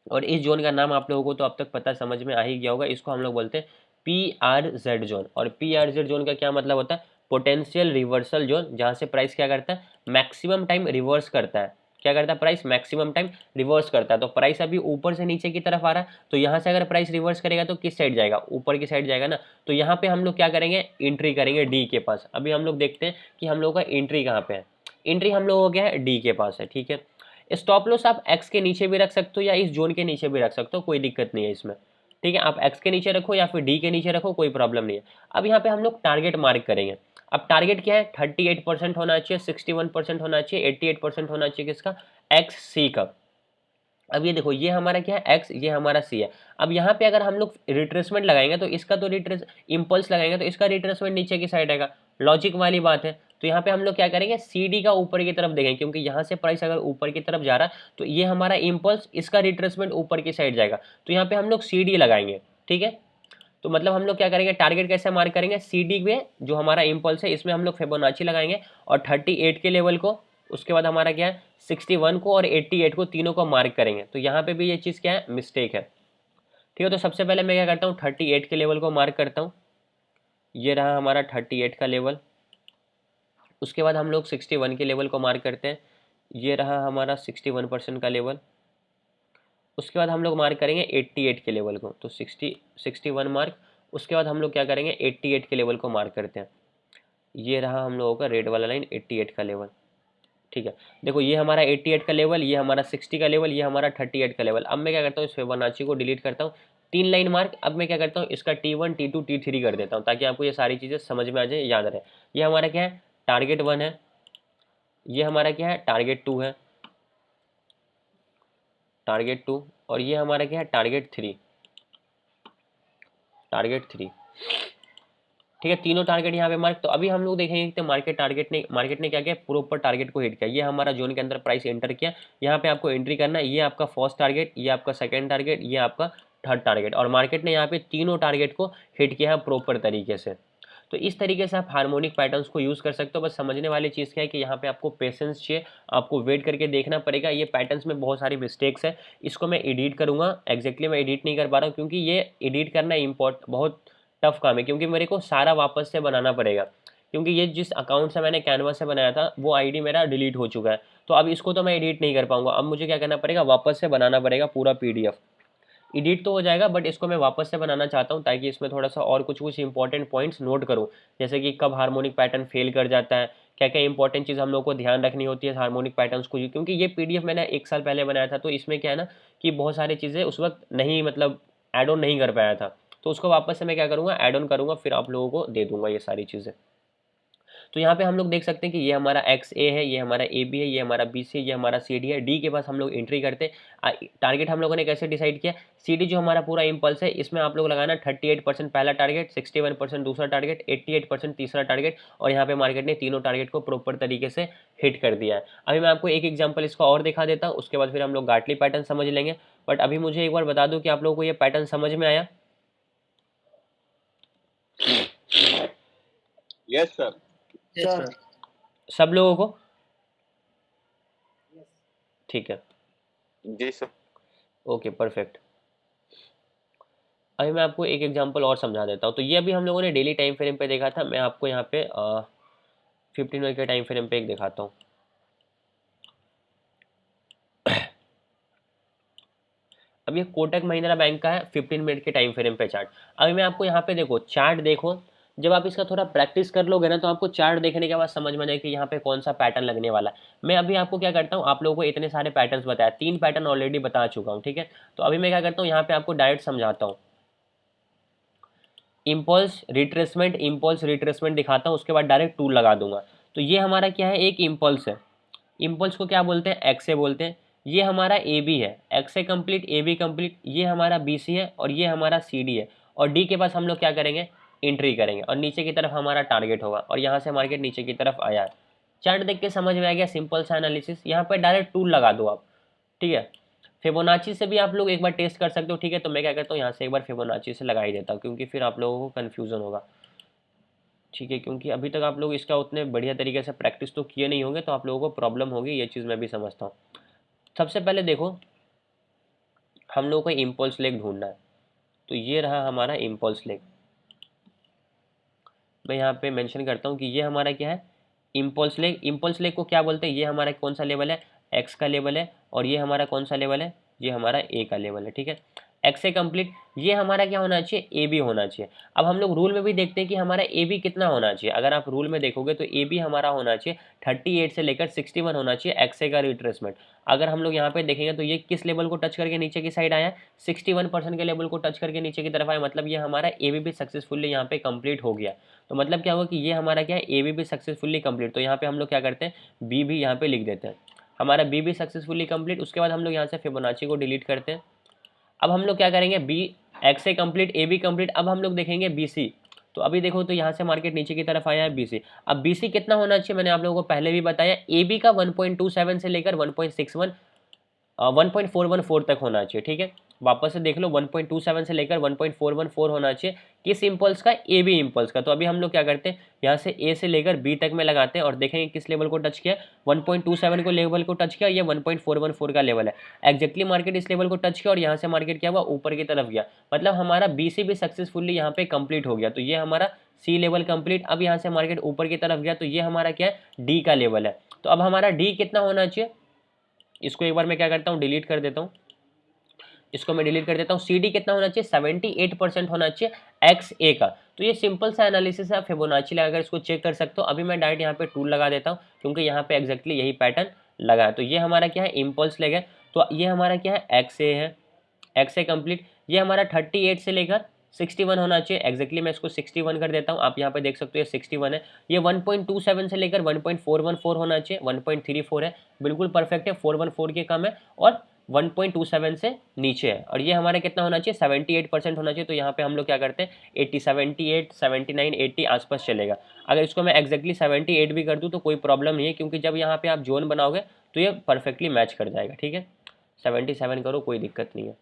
और इस जोन का नाम आप लोगों को तो अब तक पता समझ में आ ही गया होगा, इसको हम लोग बोलते हैं PRZ जोन। और PRZ जोन का क्या मतलब होता है, पोटेंशियल रिवर्सल जोन, जहाँ से प्राइस क्या करता है, मैक्सिमम टाइम रिवर्स करता है। क्या करता है, प्राइस मैक्सिमम टाइम रिवर्स करता है। तो प्राइस अभी ऊपर से नीचे की तरफ आ रहा है, तो यहाँ से अगर प्राइस रिवर्स करेगा तो किस साइड जाएगा, ऊपर की साइड जाएगा ना। तो यहाँ पे हम लोग क्या करेंगे, एंट्री करेंगे डी के पास। अभी हम लोग देखते हैं कि हम लोग का एंट्री कहाँ पे है। एंट्री हम लोगों को क्या है, डी के पास है। ठीक है, स्टॉप लॉस आप एक्स के नीचे भी रख सकते हो या इस जोन के नीचे भी रख सकते हो, कोई दिक्कत नहीं है इसमें। ठीक है, आप एक्स के नीचे रखो या फिर डी के नीचे रखो, कोई प्रॉब्लम नहीं है। अब यहाँ पे हम लोग टारगेट मार्क करेंगे। अब टारगेट क्या है, 38% होना चाहिए, 61% होना चाहिए, 88% होना चाहिए किसका, एक्स सी का। अब ये देखो, ये हमारा क्या है, एक्स, ये हमारा सी है। अब यहाँ पे अगर हम लोग रिट्रेसमेंट लगाएंगे तो इसका तो इम्पल्स लगाएंगे तो इसका रिट्रेसमेंट नीचे की साइड आएगा, लॉजिक वाली बात है। तो यहाँ पे हम लोग क्या करेंगे, CD का ऊपर की तरफ देखेंगे, क्योंकि यहाँ से प्राइस अगर ऊपर की तरफ जा रहा है तो ये हमारा इम्पल्स, इसका रिट्रेसमेंट ऊपर की साइड जाएगा। तो यहाँ पे हम लोग CD लगाएंगे। ठीक है, तो मतलब हम लोग क्या करेंगे, टारगेट कैसे मार्क करेंगे, CD में जो हमारा इम्पल्स है इसमें हम लोग फिबोनाची लगाएंगे और 38 के लेवल को, उसके बाद हमारा क्या है 61 को और 88 को, तीनों को मार्क करेंगे। तो यहाँ पे भी ये चीज़ क्या है, मिस्टेक है। ठीक है, तो सबसे पहले मैं क्या करता हूँ, 38 के लेवल को मार्क करता हूँ। ये रहा हमारा 38 का लेवल। उसके बाद हम लोग 61 के लेवल को मार्क करते हैं। ये रहा हमारा 61% का लेवल। उसके बाद हम लोग मार्क करेंगे 88 के लेवल को, तो 61 मार्क। उसके बाद हम लोग क्या करेंगे, 88 के लेवल को मार्क करते हैं। ये रहा हम लोगों का रेड वाला लाइन, 88 का लेवल। ठीक है, देखो ये हमारा 88 का लेवल, ये हमारा 60 का लेवल, ये हमारा 38 का लेवल। अब मैं क्या करता हूँ, इस फिबोनाची को डिलीट करता हूँ, 3 लाइन मार्क। अब मैं क्या करता हूँ, इसका T1 T2 T3 कर देता हूँ, ताकि आपको ये सारी चीज़ें समझ में आ जाए, याद रहे। ये हमारा क्या है, टारगेट 1 है। ये हमारा क्या है, टारगेट 2 है, टारगेट 2। और ये हमारा क्या है, टारगेट 3, टारगेट 3। ठीक है, तीनों टारगेट यहाँ पे मार्क। तो अभी हम लोग देखेंगे कि मार्केट ने क्या किया, प्रॉपर टारगेट को हिट किया। ये हमारा जोन के अंदर प्राइस एंटर किया, यहाँ पे आपको एंट्री करना है। ये आपका फर्स्ट टारगेट, ये आपका सेकंड टारगेट, ये आपका थर्ड टारगेट। और मार्केट ने यहाँ पे तीनों टारगेट को हिट किया है प्रॉपर तरीके से। तो इस तरीके से आप हार्मोनिक पैटर्न्स को यूज़ कर सकते हो। बस समझने वाली चीज़ क्या है कि यहाँ पे आपको पेशेंस चाहिए, आपको वेट करके देखना पड़ेगा। ये पैटर्न्स में बहुत सारी मिस्टेक्स है, इसको मैं एडिट करूँगा। एग्जैक्टली मैं एडिट नहीं कर पा रहा हूँ, क्योंकि ये एडिट करना बहुत टफ काम है, क्योंकि मेरे को सारा वापस से बनाना पड़ेगा। क्योंकि ये जिस अकाउंट से मैंने कैनवा से बनाया था वो आईडी मेरा डिलीट हो चुका है, तो अब इसको तो मैं एडिट नहीं कर पाऊंगा। अब मुझे क्या करना पड़ेगा, वापस से बनाना पड़ेगा पूरा PDF। एडिट तो हो जाएगा, बट इसको मैं वापस से बनाना चाहता हूँ, ताकि इसमें थोड़ा सा और कुछ इंपॉर्टेंट पॉइंट्स नोट करूँ। जैसे कि कब हार्मोनिक पैटर्न फेल कर जाता है, क्या क्या इंपॉर्टेंट चीज़ हम लोग को ध्यान रखनी होती है हार्मोनिक पैटर्न्स को। क्योंकि ये PDF मैंने 1 साल पहले बनाया था, तो इसमें क्या है ना कि बहुत सारी चीज़ें उस वक्त नहीं, मतलब ऐड ऑन नहीं कर पाया था। तो उसको वापस से मैं क्या करूँगा, ऐड ऑन करूँगा, फिर आप लोगों को दे दूंगा ये सारी चीज़ें। तो यहाँ पे हम लोग देख सकते हैं कि ये हमारा XA है, ये हमारा AB है, ये हमारा BC है, ये हमारा CD है। D के पास हम लोग एंट्री करते हैं। टारगेट हम लोगों ने कैसे डिसाइड किया, CD जो हमारा पूरा इम्पल्स है, इसमें आप लोग लगाना 38% पहला टारगेट, 61% दूसरा टारगेट, 88% तीसरा टारगेट। और यहाँ पे मार्केट ने तीनों टारगेट को प्रॉपर तरीके से हिट कर दिया है। अभी मैं आपको एक एग्जाम्पल इसका और दिखा देता हूँ, उसके बाद फिर हम लोग गाटली पैटर्न समझ लेंगे। बट अभी मुझे एक बार बता दूँ कि आप लोगों को ये पैटर्न समझ में आया? Yes sir. सर सब लोगों को ठीक है? जी सर। Okay, perfect. अभी मैं आपको एक एग्जांपल और समझा देता हूँ। तो ये अभी हम लोगों ने डेली टाइम फ्रेम पे देखा था, मैं आपको यहाँ पे 15 मिनट के टाइम फ्रेम पे एक दिखाता हूँ। अब ये कोटक महिंद्रा बैंक का है 15 मिनट के टाइम फ्रेम पे चार्ट। अभी मैं आपको यहाँ पे देखो, चार्ट देखो, जब आप इसका थोड़ा प्रैक्टिस कर लोगे ना तो आपको चार्ट देखने के बाद समझ में आए कि यहाँ पे कौन सा पैटर्न लगने वाला है। मैं अभी आपको क्या करता हूँ, आप लोगों को इतने सारे पैटर्न्स बताया, 3 पैटर्न ऑलरेडी बता चुका हूँ। ठीक है, तो अभी मैं क्या करता हूँ, यहाँ पे आपको डायरेक्ट समझाता हूँ। इम्पल्स रिट्रेसमेंट दिखाता हूँ, उसके बाद डायरेक्ट टूल लगा दूंगा। तो ये हमारा क्या है, एक इम्पल्स है। इम्पल्स को क्या बोलते हैं, एक्स ए बोलते हैं। ये हमारा ए बी है, X A complete, A B complete. ये हमारा बी सी है और ये हमारा सी डी है। और डी के पास हम लोग क्या करेंगे, एंट्री करेंगे और नीचे की तरफ हमारा टारगेट होगा और यहाँ से मार्केट नीचे की तरफ आया है। चार्ट देख के समझ में आ गया, सिंपल सा एनालिसिस। यहाँ पे डायरेक्ट टूल लगा दो आप, ठीक है। फिबोनाची से भी आप लोग एक बार टेस्ट कर सकते हो, ठीक है। तो मैं क्या करता हूँ, यहाँ से एक बार फिबोनाची से लगा ही देता हूँ, क्योंकि फिर आप लोगों को कन्फ्यूज़न होगा, ठीक है। क्योंकि अभी तक आप लोग इसका उतने बढ़िया तरीके से प्रैक्टिस तो किए नहीं होंगे, तो आप लोगों को प्रॉब्लम होगी, ये चीज़ मैं भी समझता हूँ। सबसे पहले देखो, हम लोगों को इम्पल्स लेग ढूंढना है। तो ये रहा हमारा इम्पल्स लेग। मैं यहाँ पे मेंशन करता हूँ कि ये हमारा क्या है, इम्पल्स लेग। इम्पल्स लेग को क्या बोलते हैं, ये हमारा कौन सा लेवल है, एक्स का लेवल है। और ये हमारा कौन सा लेवल है, ये हमारा ए का लेवल है, ठीक है। एक्स से कंप्लीट, ये हमारा क्या होना चाहिए, ए बी होना चाहिए। अब हम लोग रूल में भी देखते हैं कि हमारा ए बी कितना होना चाहिए। अगर आप रूल में देखोगे तो ए बी हमारा होना चाहिए 38 से लेकर 61 होना चाहिए, एक्स ए का रिट्रेसमेंट। अगर हम लोग यहाँ पे देखेंगे तो ये किस लेवल को टच करके नीचे की साइड आया, 61% के लेवल को टच करके नीचे की तरफ आया। मतलब ये हमारा ए बी भी सक्सेसफुली यहाँ पे कंप्लीट हो गया। तो मतलब क्या हुआ कि ये हमारा क्या है, ए बी भी सक्सेसफुली कंप्लीट। तो यहाँ पे हम लोग क्या करते हैं, बी भी यहाँ पे लिख देते हैं, हमारा बी भी सक्सेसफुली कंप्लीट। उसके बाद हम लोग यहाँ से फिबोनाची को डिलीट करते हैं। अब हम लोग क्या करेंगे, B X A complete, A B complete. अब हम लोग देखेंगे बी सी। तो अभी देखो तो यहाँ से मार्केट नीचे की तरफ आया है बी सी। अब बी सी कितना होना चाहिए, मैंने आप लोगों को पहले भी बताया, ए बी का 1.27 से लेकर 1.61 1.414 तक होना चाहिए, ठीक है। वापस से देख लो, 1.27 से लेकर 1.414 होना चाहिए किस इम्पल्स का, ए बी इम्पल्स का। तो अभी हम लोग क्या करते हैं, यहाँ से ए से लेकर बी तक में लगाते हैं और देखेंगे किस लेवल को टच किया, 1.27 को लेवल को टच किया, ये 1.414 का लेवल है। एग्जैक्टली मार्केट इस लेवल को टच किया और यहाँ से मार्केट क्या हुआ, ऊपर की तरफ गया। मतलब हमारा बी सी भी सक्सेसफुली यहाँ पे कंप्लीट हो गया। तो ये हमारा सी लेवल कंप्लीट। अब यहाँ से मार्केट ऊपर की तरफ गया, तो ये हमारा क्या है, डी का लेवल है। तो अब हमारा डी कितना होना चाहिए, इसको एक बार मैं क्या करता हूँ, डिलीट कर देता हूँ। इसको मैं डिलीट कर देता हूँ। सी डी कितना होना चाहिए, 78% होना चाहिए एक्स ए का। तो ये सिंपल सा एनालिसिस है, आप फिबोनाची लगाकर इसको चेक कर सकते हो। अभी मैं डायरेक्ट यहाँ पे टूल लगा देता हूँ, क्योंकि यहाँ पे एक्जैक्टली यही पैटर्न लगा है। तो ये हमारा क्या है, इम्पल्स लेग है। तो ये हमारा क्या है, एक्स ए है, एक्स ए कंप्लीट। ये हमारा 38 से लेकर 61 होना चाहिए। एक्जैक्टली मैं इसको 61 कर देता हूँ, आप यहाँ पे देख सकते हो ये 61 है। ये 1.27 से लेकर 1.414 होना चाहिए, 1.34 है, बिल्कुल परफेक्ट है, 414 के कम है और 1.27 से नीचे है। और ये हमारा कितना होना चाहिए, 78% होना चाहिए। तो यहाँ पे हम लोग क्या करते हैं, 80, 78, 79, 80 आसपास चलेगा। अगर इसको मैं एक्जैक्टली 78 भी कर दूँ तो कोई प्रॉब्लम नहीं है, क्योंकि जब यहाँ पे आप जोन बनाओगे तो ये परफेक्टली मैच कर जाएगा, ठीक है। 77 करो, कोई दिक्कत नहीं है।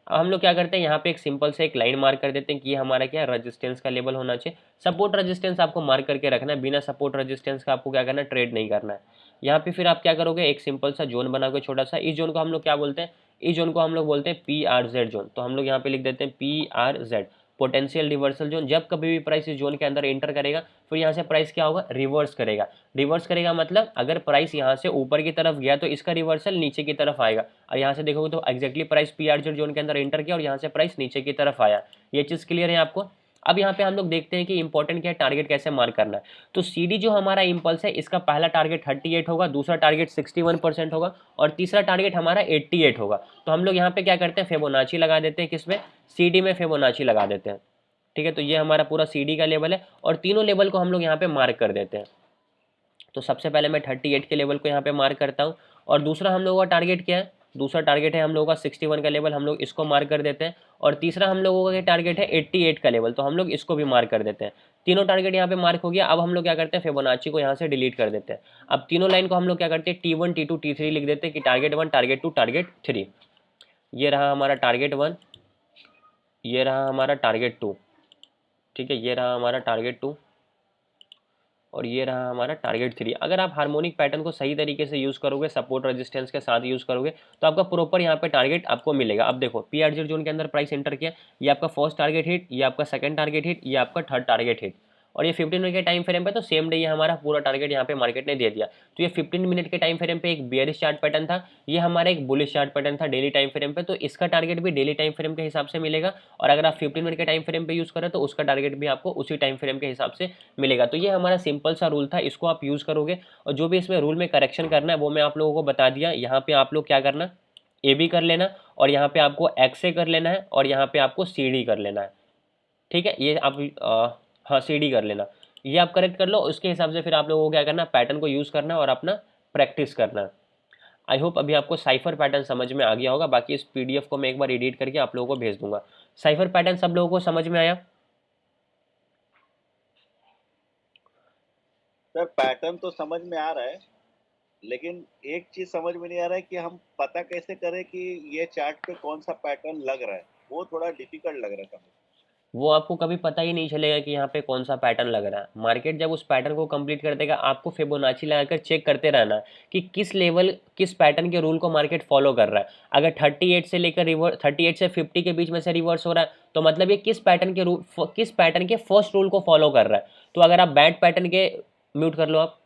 अब हम लोग क्या करते हैं, यहाँ पे एक सिंपल से एक लाइन मार्क कर देते हैं कि ये हमारा क्या है, रेजिस्टेंस का लेवल होना चाहिए। सपोर्ट रेजिस्टेंस आपको मार्क करके रखना है, बिना सपोर्ट रेजिस्टेंस का आपको क्या करना है, ट्रेड नहीं करना है। यहाँ पे फिर आप क्या करोगे, एक सिंपल सा जोन बनाओगे छोटा सा। इस जोन को हम लोग क्या बोलते हैं, इस जोन को हम लोग बोलते हैं PRZ जोन। तो हम लोग यहाँ पे लिख देते हैं PRZ, पोटेंशियल रिवर्सल जोन। जब कभी भी प्राइस इस जोन के अंदर एंटर करेगा, फिर यहाँ से प्राइस क्या होगा, रिवर्स करेगा। रिवर्स करेगा मतलब अगर प्राइस यहाँ से ऊपर की तरफ गया तो इसका रिवर्सल नीचे की तरफ आएगा। और यहाँ से देखोगे तो एक्जैक्टली प्राइस PRZ जोन के अंदर एंटर किया और यहाँ से प्राइस नीचे की तरफ आया। ये चीज़ क्लियर है आपको। अब यहाँ पे हम लोग देखते हैं कि इंपॉर्टेंट क्या है, टारगेट कैसे मार्क करना है। तो CD जो हमारा इम्पल्स है, इसका पहला टारगेट 38 होगा, दूसरा टारगेट 61% होगा और तीसरा टारगेट हमारा 88 होगा। तो हम लोग यहाँ पे क्या करते हैं, फिबोनाची लगा देते हैं, किसमें, CD में फिबोनाची लगा देते हैं, ठीक है। तो ये हमारा पूरा CD का लेवल है और तीनों लेवल को हम लोग यहाँ पे मार्क कर देते हैं। तो सबसे पहले मैं 38 के लेवल को यहाँ पे मार्क करता हूँ और दूसरा हम लोगों का टारगेट क्या है, दूसरा टारगेट है हम लोगों का 61 का लेवल, हम लोग इसको मार्क कर देते हैं। और तीसरा हम लोगों का टारगेट है 88 का लेवल, तो हम लोग इसको भी मार्क कर देते हैं। तीनों टारगेट यहाँ पे मार्क हो गया। अब हम लोग क्या करते हैं, फिबोनाची को यहाँ से डिलीट कर देते हैं। अब तीनों लाइन को हम लोग क्या करते हैं, T1, T2, T3 लिख देते हैं कि टारगेट 1, टारगेट 2, टारगेट 3। ये रहा हमारा टारगेट 1, ये रहा हमारा टारगेट 2, ठीक है, ये रहा हमारा टारगेट 2 और ये रहा हमारा टारगेट 3। अगर आप हार्मोनिक पैटर्न को सही तरीके से यूज़ करोगे, सपोर्ट रेजिस्टेंस के साथ यूज़ करोगे, तो आपका प्रॉपर यहाँ पे टारगेट आपको मिलेगा। अब देखो PRZ जोन के अंदर प्राइस एंटर किया, ये आपका फर्स्ट टारगेट हिट, ये आपका सेकंड टारगेट हिट, ये आपका थर्ड टारगेट हिट। और ये 15 मिनट के टाइम फ्रेम पे तो सेम डे ये हमारा पूरा टारगेट यहाँ पे मार्केट ने दे दिया। तो ये 15 मिनट के टाइम फ्रेम पे एक बेयरिश चार्ट पैटर्न था, ये हमारा एक बुलिश चार्ट पैटर्न था डेली टाइम फ्रेम पे। तो इसका टारगेट भी डेली टाइम फ्रेम के हिसाब से मिलेगा और अगर आप 15 मिनट के टाइम फ्रेम पे यूज़ करें तो उसका टारगेट भी आपको उसी टाइम फ्रेम के हिसाब से मिलेगा। तो ये हमारा सिंपल सा रूल था, इसको आप यूज़ करोगे और जो भी इसमें रूल में करेक्शन करना है वो मैं आप लोगों को बता दिया। यहाँ पे आप लोग क्या करना, AB कर लेना और यहाँ पे आपको XA कर लेना है और यहाँ पे आपको CD कर लेना है, ठीक है। ये आप हाँ CD कर लेना। ये आप करेक्ट कर लो, उसके हिसाब से फिर आप लोगों को क्या करना, पैटर्न को यूज़ करना और अपना प्रैक्टिस करना। आई होप अभी आपको साइफर पैटर्न समझ में आ गया होगा। बाकी इस पीडीएफ को मैं एक बार एडिट करके आप लोगों को भेज दूंगा। साइफर पैटर्न सब लोगों को समझ में आया? सर पैटर्न तो समझ में आ रहा है, लेकिन एक चीज समझ में नहीं आ रहा है कि हम पता कैसे करें कि ये चार्ट पे कौन सा पैटर्न लग रहा है। वो थोड़ा डिफिकल्ट लग रहा था मुझे। वो आपको कभी पता ही नहीं चलेगा कि यहाँ पे कौन सा पैटर्न लग रहा है। मार्केट जब उस पैटर्न को कंप्लीट कर देगा, आपको फिबोनाची लगाकर चेक करते रहना है कि किस लेवल, किस पैटर्न के रूल को मार्केट फॉलो कर रहा है। अगर 38 से लेकर रिवर्स, 38 से 50 के बीच में से रिवर्स हो रहा है, तो मतलब ये किस पैटर्न के रूल, किस पैटर्न के फर्स्ट रूल को फॉलो कर रहा है। तो अगर आप बैड पैटर्न के, म्यूट कर लो आप,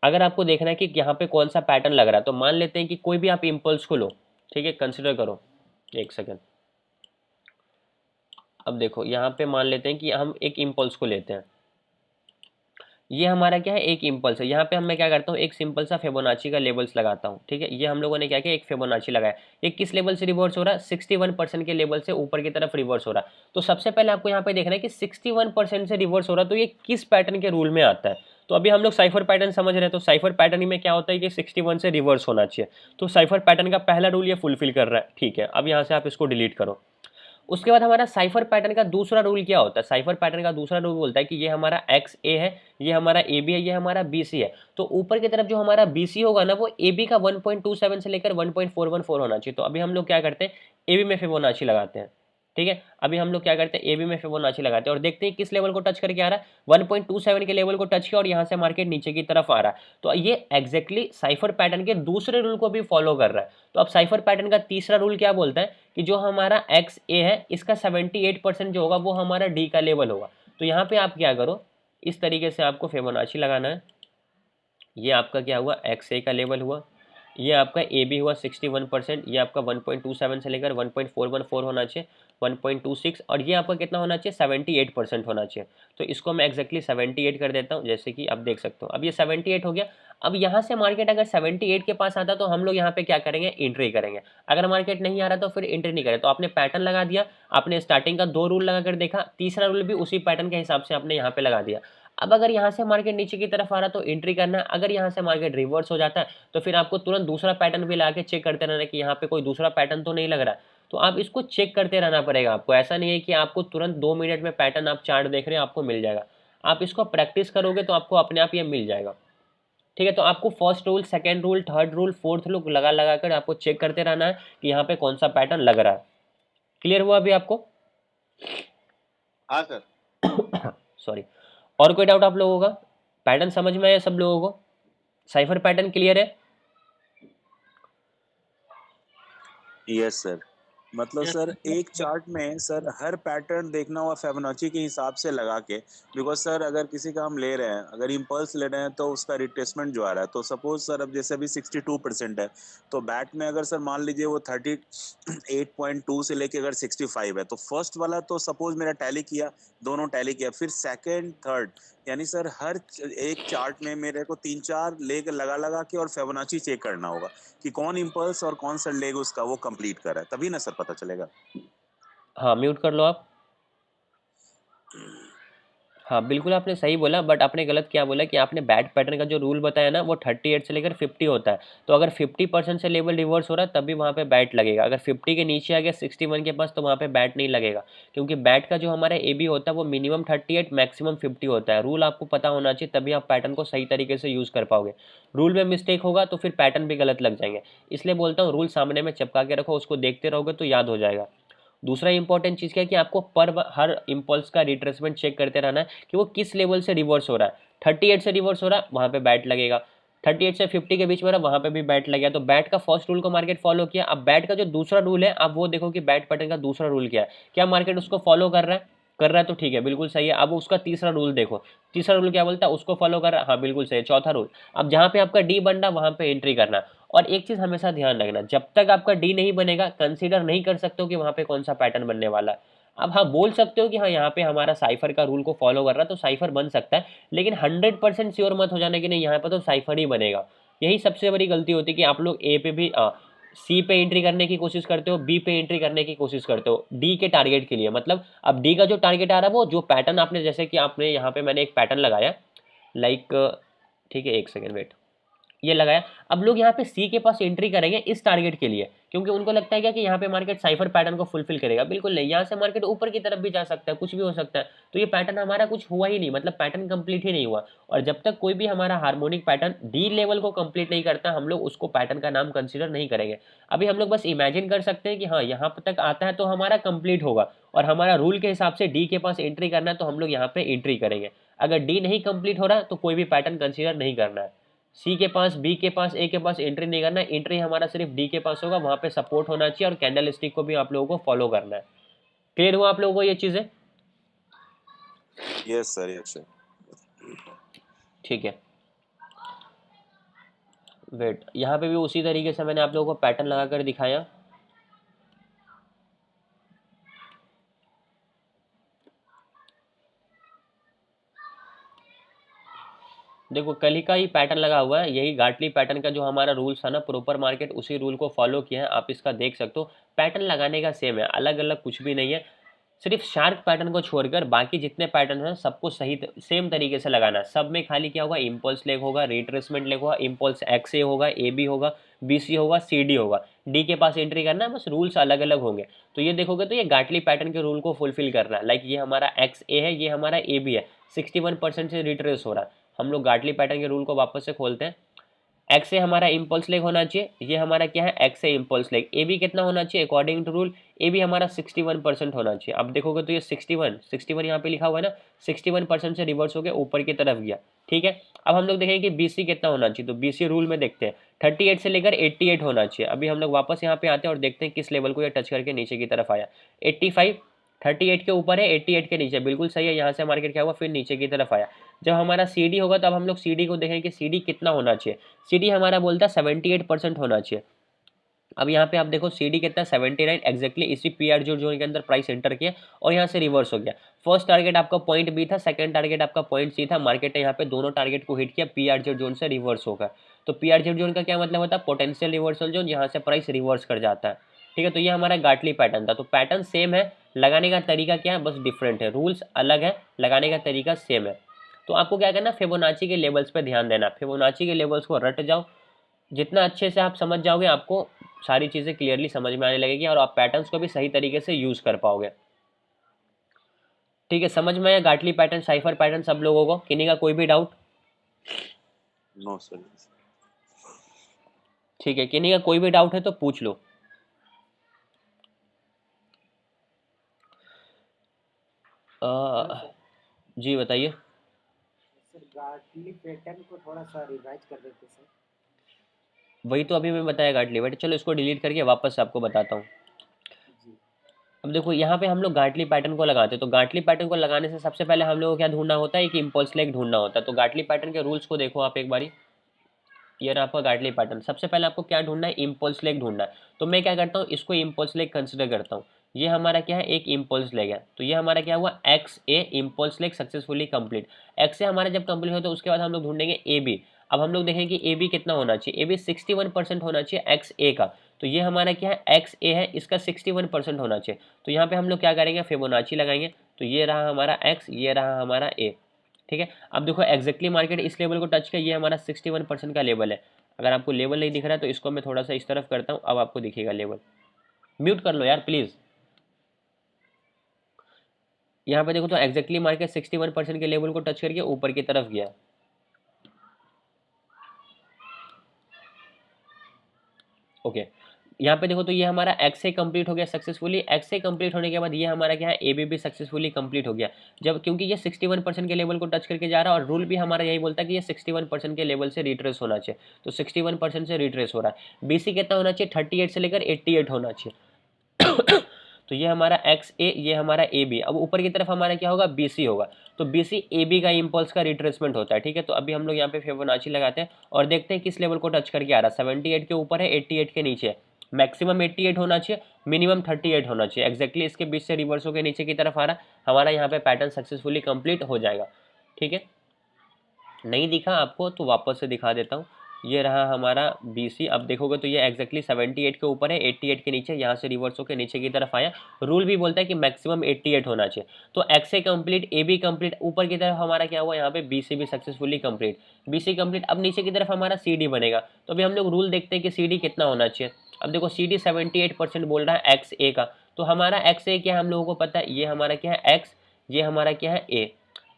अगर आपको देखना है कि यहाँ पे कौन सा पैटर्न लग रहा है, तो मान लेते हैं कि कोई भी आप इम्पल्स को लो, ठीक है, कंसिडर करो, एक सेकेंड। अब देखो यहाँ पे मान लेते हैं कि हम एक इम्पल्स को लेते हैं, ये हमारा क्या है, एक इम्पल्स है। यहाँ पे मैं क्या करता हूँ, एक सिंपल सा फिबोनाची का लेवल्स लगाता हूँ, ठीक है। ये हम लोगों ने क्या किया, एक फिबोनाची लगाया। ये किस लेवल से रिवर्स हो रहा है, 61% के लेवल से ऊपर की तरफ रिवर्स हो रहा है। तो सबसे पहले आपको यहाँ पे देखना है कि 61% से रिवर्स हो रहा है, तो ये किस पैटर्न के रूल में आता है। तो अभी हम लोग साइफर पैटर्न समझ रहे हैं, तो साइफर पैटर्न में क्या होता है कि 61 से रिवर्स होना चाहिए। तो साइफर पैटर्न का पहला रूल ये फुलफिल कर रहा है, ठीक है। अब यहाँ से आप इसको डिलीट करो। उसके बाद हमारा साइफर पैटर्न का दूसरा रूल क्या होता है, साइफर पैटर्न का दूसरा रूल बोलता है कि ये हमारा एक्स ए है, ये हमारा ए बी है, ये हमारा बी सी है। तो ऊपर की तरफ जो हमारा बी सी होगा ना, वो ए बी का 1.27 से लेकर 1.414 होना चाहिए। तो अभी हम लोग क्या करते हैं, ए बी में फिबोनाची लगाते हैं, ठीक है। अभी हम लोग क्या करते हैं, ए बी में फिबोनाची लगाते हैं और देखते हैं किस लेवल को टच करके आ रहा है, 1.27 के लेवल को टच किया और यहाँ से मार्केट नीचे की तरफ आ रहा है। तो ये एग्जैक्टली साइफर पैटर्न के दूसरे रूल को भी फॉलो कर रहा है। तो अब साइफर पैटर्न का तीसरा रूल क्या बोलता है कि जो हमारा एक्स ए है, इसका 78% जो होगा वो हमारा डी का लेवल होगा। तो यहाँ पे आप क्या करो, इस तरीके से आपको फिबोनाची लगाना है। ये आपका क्या हुआ, एक्स ए का लेवल हुआ, ये आपका ए बी हुआ 61%, ये आपका 1.27 से लेकर 1.414 होना चाहिए, 1.26, और ये आपका कितना होना चाहिए, 78% होना चाहिए। तो इसको मैं एक्जैक्टली 78 कर देता हूँ, जैसे कि आप देख सकते हो अब ये 78 हो गया। अब यहाँ से मार्केट अगर 78 के पास आता तो हम लोग यहाँ पे क्या करेंगे, एंट्री करेंगे। अगर मार्केट नहीं आ रहा तो फिर एंट्री नहीं करें। तो आपने पैटर्न लगा दिया, आपने स्टार्टिंग का 2 रूल लगा कर देखा, तीसरा रूल भी उसी पैटर्न के हिसाब से आपने यहाँ पे लगा दिया। अब अगर यहाँ से मार्केट नीचे की तरफ आ रहा तो एंट्री करना है, अगर यहाँ से मार्केट रिवर्स हो जाता है तो फिर आपको तुरंत दूसरा पैटर्न भी ला के चेक करते रहना कि यहाँ पे कोई दूसरा पैटर्न तो नहीं लग रहा है। तो आप इसको चेक करते रहना पड़ेगा आपको। ऐसा नहीं है कि आपको तुरंत 2 मिनट में पैटर्न आप चार्ट देख रहे हो आपको मिल जाएगा। आप इसको प्रैक्टिस करोगे तो आपको अपने आप ये मिल जाएगा, ठीक है। तो आपको first rule, second rule, third rule, fourth rule लगा लगा कर आपको चेक करते रहना है कि यहाँ पे कौन सा पैटर्न लग रहा है। क्लियर हुआ अभी आपको? हाँ सर। सॉरी, और कोई डाउट आप लोगों का? पैटर्न समझ में आया सब लोगों को? साइफर पैटर्न क्लियर है? Yes sir. मतलब Yes, सर sir. एक चार्ट में सर हर पैटर्न देखना हुआ फिबोनाची के हिसाब से लगा के, बिकॉज सर अगर किसी का हम ले रहे हैं, अगर इम्पल्स ले रहे हैं तो उसका रिट्रेसमेंट जो आ रहा है, तो सपोज सर अब जैसे अभी 62% है, तो बैट में अगर सर मान लीजिए वो 38.2 से लेके अगर 65 है, तो फर्स्ट वाला तो सपोज मेरा टैली किया, दोनों टैली किया, फिर सेकेंड थर्ड, यानी सर हर एक चार्ट में मेरे को 3-4 लेग लगा लगा के और फिबोनाची चेक करना होगा कि कौन इम्पल्स और कौन सा लेग उसका वो कंप्लीट कर रहा है, तभी ना सर पता चलेगा। हाँ, म्यूट कर लो आप। हाँ, बिल्कुल आपने सही बोला, बट आपने गलत क्या बोला कि आपने बैट पैटर्न का जो रूल बताया ना वो 38 से लेकर 50 होता है। तो अगर 50% से लेवल रिवर्स हो रहा है तभी वहाँ पे बैट लगेगा। अगर 50 के नीचे आ गया 61 के पास तो वहाँ पे बैट नहीं लगेगा, क्योंकि बैट का जो हमारा ए बी होता है वो मिनिमम 38 मैक्सिमम 50 होता है। रूल आपको पता होना चाहिए, तभी आप पैटर्न को सही तरीके से यूज़ कर पाओगे। रूल में मिस्टेक होगा तो फिर पैटर्न भी गलत लग जाएंगे। इसलिए बोलता हूँ रूल सामने में चिपका के रखो, उसको देखते रहोगे तो याद हो जाएगा। दूसरा इंपॉर्टेंट चीज़ क्या है कि आपको हर इम्पल्स का रिट्रेसमेंट चेक करते रहना है कि वो किस लेवल से रिवर्स हो रहा है। 38 से रिवर्स हो रहा है वहाँ पे बैट लगेगा, 38 से 50 के बीच में रहा वहाँ पे भी बैट लग गया। तो बैट का फर्स्ट रूल को मार्केट फॉलो किया। अब बैट का जो दूसरा रूल है, आप वो देखो कि बैट पैटर्न का दूसरा रूल क्या है, क्या मार्केट उसको फॉलो कर रहा है? कर रहा है तो ठीक है, बिल्कुल सही है। अब उसका तीसरा रूल देखो, तीसरा रूल क्या बोलता है, उसको फॉलो कर रहा है, हाँ बिल्कुल सही है। चौथा रूल, अब जहाँ पे आपका डी बन रहा वहाँ पे एंट्री करना। और एक चीज़ हमेशा ध्यान रखना, जब तक आपका डी नहीं बनेगा कंसीडर नहीं कर सकते हो कि वहाँ पे कौन सा पैटर्न बनने वाला है। अब हाँ बोल सकते हो कि हाँ यहाँ पे हमारा साइफर का रूल को फॉलो कर रहा है तो साइफर बन सकता है, लेकिन 100% श्योर मत हो जाने कि नहीं यहाँ पर तो साइफर ही बनेगा। यही सबसे बड़ी गलती होती है कि आप लोग ए पे भी सी पे एंट्री करने की कोशिश करते हो, बी पे एंट्री करने की कोशिश करते हो डी के टारगेट के लिए। मतलब अब डी का जो टारगेट आ रहा है वो जो पैटर्न आपने, जैसे कि आपने यहाँ पे मैंने एक पैटर्न लगाया लाइक, ठीक है एक सेकेंड वेट, ये लगाया। अब लोग यहाँ पे सी के पास एंट्री करेंगे इस टारगेट के लिए, क्योंकि उनको लगता है क्या कि यहाँ पे मार्केट साइफर पैटर्न को फुलफिल करेगा। बिल्कुल नहीं, यहाँ से मार्केट ऊपर की तरफ भी जा सकता है, कुछ भी हो सकता है। तो ये पैटर्न हमारा कुछ हुआ ही नहीं, मतलब पैटर्न कंप्लीट ही नहीं हुआ। और जब तक कोई भी हमारा हार्मोनिक पैटर्न डी लेवल को कंप्लीट नहीं करता, हम लोग उसको पैटर्न का नाम कंसिडर नहीं करेंगे। अभी हम लोग बस इमेजिन कर सकते हैं कि हाँ यहाँ तक आता है तो हमारा कंप्लीट होगा, और हमारा रूल के हिसाब से डी के पास एंट्री करना है तो हम लोग यहाँ पे एंट्री करेंगे। अगर डी नहीं कंप्लीट हो रहा तो कोई भी पैटर्न कंसिडर नहीं करना है। सी के पास, बी के पास, ए के पास एंट्री नहीं करना है, एंट्री हमारा सिर्फ डी के पास होगा, वहां पे सपोर्ट होना चाहिए और कैंडल स्टिक को भी आप लोगों को फॉलो करना है। क्लियर हुआ आप लोगों को ये चीजें? Yes sir, yes sir. ठीक है, वेट, यहाँ पे भी उसी तरीके से मैंने आप लोगों को पैटर्न लगाकर दिखाया। देखो कल ही का ही पैटर्न लगा हुआ है, यही गाटली पैटर्न का जो हमारा रूल्स था ना, प्रॉपर मार्केट उसी रूल को फॉलो किया है। आप इसका देख सकते हो, पैटर्न लगाने का सेम है, अलग अलग कुछ भी नहीं है। सिर्फ शार्क पैटर्न को छोड़कर बाकी जितने पैटर्न हैं सबको सही सेम तरीके से लगाना है। सब में खाली क्या होगा, इम्पल्स लेग होगा, रिट्रेसमेंट लेग होगा, इम्पल्स एक्स ए होगा, ए बी होगा, बी सी होगा, सी डी होगा, डी के पास एंट्री करना है, बस रूल्स अलग अलग होंगे। तो ये देखोगे तो ये गाटली पैटर्न के रूल को फुलफिल करना है। लाइक ये हमारा एक्स ए है, ये हमारा ए बी है, 61% से रिट्रेस हो रहा है। हम लोग गाटली पैटर्न के रूल को वापस से खोलते हैं। एक्स ए हमारा इम्पल्स लेग होना चाहिए, ये हमारा क्या है X A impulse leg. A B कितना होना चाहिए according to rule, A B हमारा 61% होना चाहिए। अब देखोगे तो ये 61 यहाँ पे लिखा हुआ है ना, 61% से रिवर्स हो गया, ऊपर की तरफ गया। ठीक है, अब हम लोग देखेंगे कि बी सी कितना होना चाहिए, तो बी सी रूल में देखते हैं 38 से लेकर 88 होना चाहिए। अभी हम लोग वापस यहाँ पे आते हैं और देखते हैं किस लेवल को ये टच करके नीचे की तरफ आया। 85, 38 के ऊपर है, 88 के नीचे, बिल्कुल सही है। यहाँ से मार्केट क्या हुआ, फिर नीचे की तरफ आया। जब हमारा सी डी होगा तब हम लोग सी डी को देखेंगे कि सी डी कितना होना चाहिए। सी डी हमारा बोलता है 78% होना चाहिए। अब यहाँ पे आप देखो सी डी कितना, 79 एग्जैक्टली इसी पी आर जोन के अंदर प्राइस एंटर किया और यहाँ से रिवर्स हो गया। फर्स्ट टारगेट आपका पॉइंट बी था, सेकंड टारगेट आपका पॉइंट सी था। मार्केट ने यहाँ पे दोनों टारगेट को हिट किया, पी आर जोन से रिवर्स होगा। तो पी आर जोन का क्या मतलब होता है, पोटेंशियल रिवर्सल जोन, जहाँ से प्राइस रिवर्स कर जाता है। ठीक है, तो ये हमारा गाटली पैटर्न था। तो पैटर्न सेम है, लगाने का तरीका क्या है, बस डिफरेंट है, रूल्स अलग है, लगाने का तरीका सेम है। तो आपको क्या करना, फिबोनाची के लेवल्स पे ध्यान देना। फिबोनाची के लेवल्स को रट जाओ, जितना अच्छे से आप समझ जाओगे आपको सारी चीज़ें क्लियरली समझ में आने लगेगी और आप पैटर्न्स को भी सही तरीके से यूज़ कर पाओगे। ठीक है, समझ में आया गाटली पैटर्न, साइफर पैटर्न सब लोगों को? किन्हीं का कोई भी डाउट? No sir. ठीक है, किन्हीं का कोई भी डाउट है तो पूछ लो। जी बताइए। सर गाटली पैटर्न को थोड़ा सा रिवाइज कर देते सर। वही तो अभी मैं बताया गाटली, बट चलो इसको डिलीट करके वापस आपको बताता हूँ। जी अब देखो यहाँ पे हम लोग गाटली पैटर्न को लगाते हैं, तो गाटली पैटर्न को लगाने से सबसे पहले हम लोग को क्या ढूंढना होता है, कि इम्पल्स लेग ढूंढना होता है। तो गाटली पैटर्न के रूल्स को देखो आप एक बारी, ये रहा आपका गाटली पैटर्न। सबसे पहले आपको क्या ढूंढना है, इम्पल्स लेग ढूंढना है। तो मैं क्या करता हूँ, इसको इम्पल्स लेग कंसिडर करता हूँ। ये हमारा क्या है, एक इम्पल्स लेग है। तो ये हमारा क्या हुआ, X A impulse leg successfully complete. X A हमारा जब कंप्लीट हो तो उसके बाद हम लोग ढूंढेंगे ए बी। अब हम लोग देखेंगे कि ए बी कितना होना चाहिए, ए बी 61% होना चाहिए एक्स ए का। तो ये हमारा क्या है, एक्स ए है, इसका 61% होना चाहिए। तो यहाँ पे हम लोग क्या करेंगे, फिबोनाची लगाएंगे। तो ये रहा हमारा एक्स, ये रहा हमारा ए। ठीक है, अब देखो एग्जैक्टली मार्केट इस लेवल को टच किया, ये हमारा 61% का लेवल है। अगर आपको लेवल नहीं दिख रहा है तो इसको मैं थोड़ा सा इस तरफ करता हूँ, अब आपको दिखेगा लेवल। म्यूट कर लो यार प्लीज़। यहाँ पे देखो तो एग्जैक्टली मार्केट 61% के लेवल को टच करके ऊपर की तरफ गया। ओके, यहाँ पे देखो तो ये हमारा एक्स ए कंप्लीट हो गया सक्सेसफुली। एक्स ए कंप्लीट होने के बाद ये हमारा क्या है, ए बी भी सक्सेसफुली कंप्लीट हो गया। जब क्योंकि ये 61% के लेवल को टच करके जा रहा है और रूल भी हमारा यही बोलता है कि ये 61% के लेवल से रिट्रेस होना चाहिए। तो 61% से रिट्रेस हो रहा है। बी सी कितना होना चाहिए, 38 से लेकर 88 होना चाहिए। तो ये हमारा एक्स ए, ये हमारा ए बी। अब ऊपर की तरफ हमारा क्या होगा, बी सी होगा। तो बी सी ए बी का इम्पल्स का रिट्रेसमेंट होता है। ठीक है, तो अभी हम लोग यहाँ पे फिबोनाची लगाते हैं और देखते हैं किस लेवल को टच करके आ रहा है। 78 के ऊपर है, 88 के नीचे है। मैक्सिमम 88 होना चाहिए, मिनिमम 38 होना चाहिए। एक्जैक्टली इसके बीच से रिवर्स होकर नीचे की तरफ आ रहा है, हमारा यहाँ पे पैटर्न सक्सेसफुली कंप्लीट हो जाएगा। ठीक है, नहीं दिखा आपको तो वापस से दिखा देता हूँ। ये रहा हमारा BC। अब देखोगे तो ये एग्जैक्टली 78 के ऊपर है, 88 के नीचे, यहाँ से रिवर्स होकर नीचे की तरफ आया। रूल भी बोलता है कि मैक्सिमम 88 होना चाहिए। तो XA कंप्लीट, AB कंप्लीट, ऊपर की तरफ हमारा क्या हुआ यहाँ पे BC भी सक्सेसफुली कंप्लीट, BC कंप्लीट। अब नीचे की तरफ हमारा CD बनेगा। तो अभी हम लोग रूल देखते हैं कि CD कितना होना चाहिए। अब देखो CD 78% बोल रहा है XA का, तो हमारा XA क्या है हम लोगों को पता है, ये हमारा क्या है X, ये हमारा क्या है A।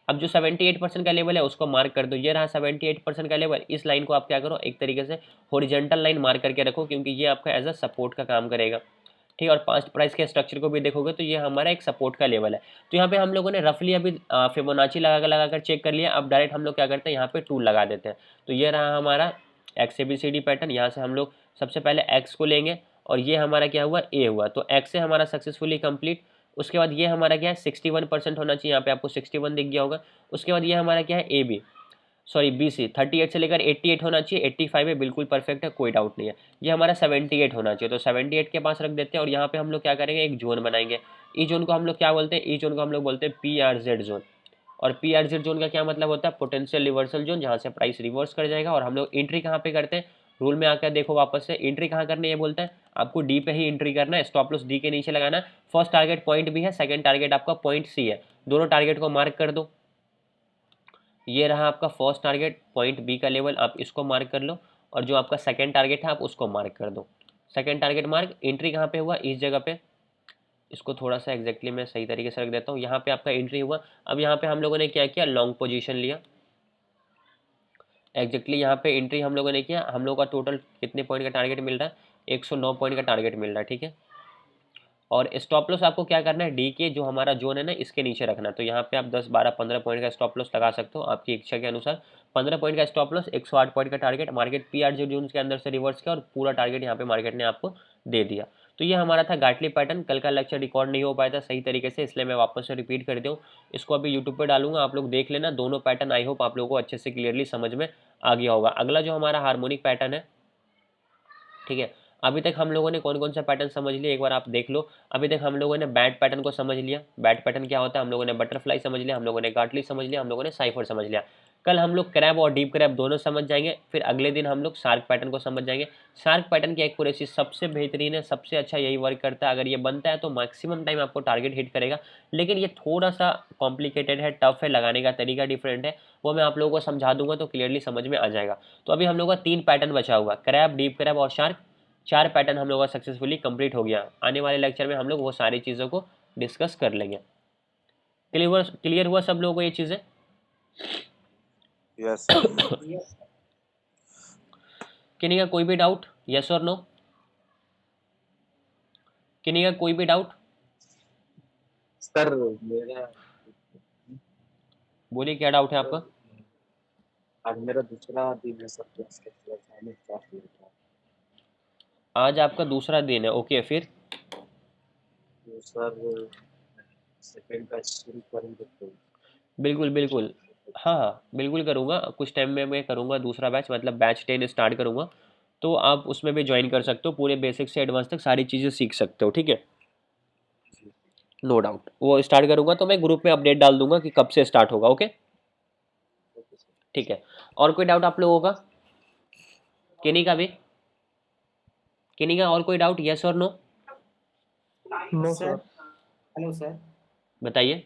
अब जो 78% का लेवल है उसको मार्क कर दो, ये रहा 78% का लेवल। इस लाइन को आप क्या करो, एक तरीके से हॉरिजॉन्टल लाइन मार्क करके रखो, क्योंकि ये आपका एज अ सपोर्ट का काम करेगा। ठीक है, और पास्ट प्राइस के स्ट्रक्चर को भी देखोगे तो ये हमारा एक सपोर्ट का लेवल है। तो यहाँ पे हम लोगों ने रफली अभी फिबोनाची लगा कर चेक कर लिया। अब डायरेक्ट हम लोग क्या करते हैं, यहाँ पे टूल लगा देते हैं। तो ये रहा हमारा XABCD पैटर्न। यहाँ से हम लोग सबसे पहले X को लेंगे, और ये हमारा क्या हुआ, A हुआ। तो X से हमारा सक्सेसफुली कंप्लीट। उसके बाद ये हमारा क्या है, 61% होना चाहिए, यहाँ पे आपको 61 दिख गया होगा। उसके बाद ये हमारा क्या है, BC 38 से लेकर 88 होना चाहिए, 85 है, बिल्कुल परफेक्ट है, कोई डाउट नहीं है। ये हमारा 78 होना चाहिए, तो 78 के पास रख देते हैं। और यहाँ पे हम लोग क्या करेंगे, एक जोन बनाएंगे। ई जोन को हम लोग क्या बोलते हैं, ई जोन को हम लोग बोलते हैं PRZ जोन। और PRZ जोन का क्या मतलब होता है, पोटेंशियल रिवर्सल जोन, जहाँ से प्राइस रिवर्स कर जाएगा। और हम लोग एंट्री कहाँ पे करते हैं, रूल में आकर देखो वापस से, एंट्री कहाँ करनी है, ये बोलता है आपको D पे ही एंट्री करना है, स्टॉप लॉस D के नीचे लगाना है। फर्स्ट टारगेट पॉइंट B है, सेकंड टारगेट आपका पॉइंट C है, दोनों टारगेट को मार्क कर दो। ये रहा आपका फर्स्ट टारगेट पॉइंट B का लेवल, आप इसको मार्क कर लो। और जो आपका सेकंड टारगेट है आप उसको मार्क कर दो। सेकंड टारगेट मार्क, एंट्री कहाँ पे हुआ, इस जगह पे। इसको थोड़ा सा एग्जैक्टली मैं सही तरीके से रख देता हूँ, यहाँ पे आपका एंट्री हुआ। अब यहाँ पे हम लोगों ने क्या किया, लॉन्ग पोजीशन लिया। एग्जैक्टली यहाँ पे एंट्री हम लोगों ने किया। हम लोग का टोटल कितने पॉइंट का टारगेट मिल रहा है, 109 पॉइंट का टारगेट मिल रहा है, ठीक है। और स्टॉप लॉस आपको क्या करना है, D के जो हमारा जोन है ना, इसके नीचे रखना। तो यहाँ पे आप 10, 12, 15 पॉइंट का स्टॉप लॉस लगा सकते हो आपकी इच्छा के अनुसार। 15 पॉइंट का स्टॉप लॉस, 108 पॉइंट का टारगेट, मार्केट PRZ जोन के अंदर से रिवर्स किया और पूरा टारगेट यहाँ पे मार्केट ने आपको दे दिया। तो ये हमारा था गाटली पैटर्न। कल का लेक्चर रिकॉर्ड नहीं हो पाया था सही तरीके से, इसलिए मैं वापस से रिपीट कर दूँ। इसको अभी यूट्यूब पर डालूंगा, आप लोग देख लेना दोनों पैटर्न। आई होप आप लोगों को अच्छे से क्लियरली समझ में आ गया होगा। अगला जो हमारा हार्मोनिक पैटर्न है, ठीक है। अभी तक हम लोगों ने कौन कौन सा पैटर्न समझ लिया, एक बार आप देख लो। अभी तक हम लोगों ने बैट पैटर्न को समझ लिया। बैट पैटर्न क्या होता है, हम लोगों ने बटरफ्लाई समझ लिया, हम लोगों ने गाटली समझ लिया, हम लोगों ने साइफर समझ लिया। कल हम लोग क्रैब और डीप क्रैब दोनों समझ जाएंगे। फिर अगले दिन हम लोग शार्क पैटर्न को समझ जाएंगे। शार्क पैटर्न की एक्यूरेसी सबसे बेहतरीन है, सबसे अच्छा यही वर्क करता है। अगर ये बनता है तो मैक्सिमम टाइम आपको टारगेट हिट करेगा। लेकिन ये थोड़ा सा कॉम्प्लिकेटेड है, टफ है, लगाने का तरीका डिफरेंट है। वो मैं आप लोगों को समझा दूंगा तो क्लियरली समझ में आ जाएगा। तो अभी हम लोग का 3 पैटर्न बचा हुआ, क्रैब, डीप क्रैब और शार्क। 4 पैटर्न हम लोग का सक्सेसफुली कंप्लीट हो गया। आने वाले लेक्चर में हम लोग वो सारी चीज़ों को डिस्कस कर लेंगे। क्लियर हुआ सब लोगों को ये चीज़ें? यस यस किन्हीं का कोई भी डाउट, यस और नो? किन्हीं का कोई भी डाउट? सर मेरा बोलिए क्या डाउट है आपका? आज मेरा दूसरा दिन है सर क्लास का, थोड़ा सा हमें क्लास लेता है आज आपका दूसरा दिन है, ओके। फिर तो सर सेकंड बैच शुरू करेंगे तो बिल्कुल बिल्कुल, हाँ हाँ बिल्कुल करूँगा। कुछ टाइम में मैं करूँगा दूसरा बैच, मतलब बैच 10 स्टार्ट करूँगा। तो आप उसमें भी ज्वाइन कर सकते हो, पूरे बेसिक से एडवांस तक सारी चीज़ें सीख सकते हो, ठीक है। नो डाउट, वो स्टार्ट करूँगा तो मैं ग्रुप में अपडेट डाल दूंगा कि कब से स्टार्ट होगा, ओके। Okay sir. ठीक है, और कोई डाउट आप लोगों का? किन्हीं का भी? किन्हीं का और कोई डाउट, यस और no? No sir. Sir. Hello sir, बताइए।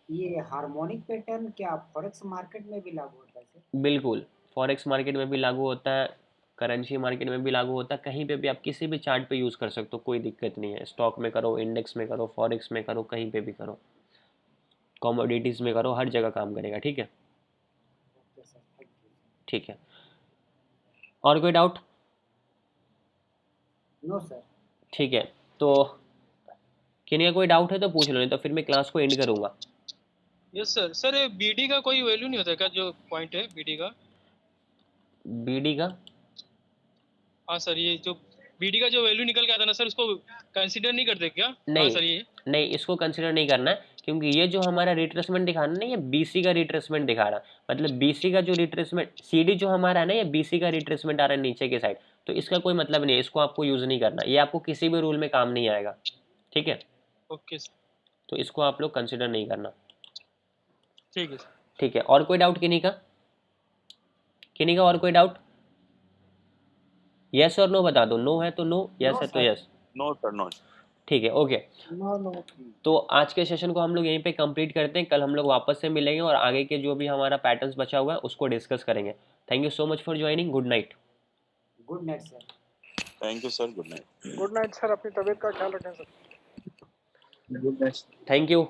ये हार्मोनिक पैटर्न क्या फॉरेक्स मार्केट में भी लागू होता है सर? बिल्कुल, फॉरेक्स मार्केट में भी लागू होता है, करेंसी मार्केट में भी लागू होता है, कहीं पे भी आप किसी भी चार्ट पे यूज़ कर सकते हो, कोई दिक्कत नहीं है। स्टॉक में करो, इंडेक्स में करो, फॉरेक्स में करो, कहीं पे भी करो, कमोडिटीज़ में करो, हर जगह काम करेगा, ठीक है। Okay sir, thank you. ठीक है, और कोई डाउट? No sir. ठीक है, तो किन्हीं का कोई डाउट है तो पूछ लो, नहीं तो फिर मैं क्लास को एंड करूँगा। Yes sir. सर ये बीडी का कोई वैल्यू नहीं होता क्या, जो पॉइंट है बीडी का? BD का? हाँ सर, ये जो बीडी का जो वैल्यू निकल के आता ना सर, उसको कंसीडर नहीं करते क्या? हाँ नहीं सर, ये नहीं, इसको कंसिडर नहीं करना है, क्योंकि ये जो हमारा रिट्रेसमेंट दिखा रहा है ना, ये BC का रिट्रेसमेंट दिखा रहा है। मतलब BC का जो रिट्रेसमेंट, CD जो हमारा है ना, ये BC का रिट्रेसमेंट आ रहा है नीचे के साइड। तो इसका कोई मतलब नहीं है, इसको आपको यूज़ नहीं करना, ये आपको किसी भी रूल में काम नहीं आएगा, ठीक है। ओके सर, तो इसको आप लोग कंसिडर नहीं करना, ठीक है सर। ठीक है। और कोई डाउट किन्हीं का? किन्हीं का और कोई डाउट? यस और नो बता दो, नो है तो नो, यस No, है तो sir. Yes. No sir no. ठीक है, ओके। No, no. तो आज के सेशन को हम लोग यहीं पे कंप्लीट करते हैं, कल हम लोग वापस से मिलेंगे और आगे के जो भी हमारा पैटर्न्स बचा हुआ है उसको डिस्कस करेंगे। Thank you so much for joining, good night. Good night, sir. Thank you sir, good night. Good night sir, अपनी तबीयत का ख्याल रखें sir. Good night. Thank you.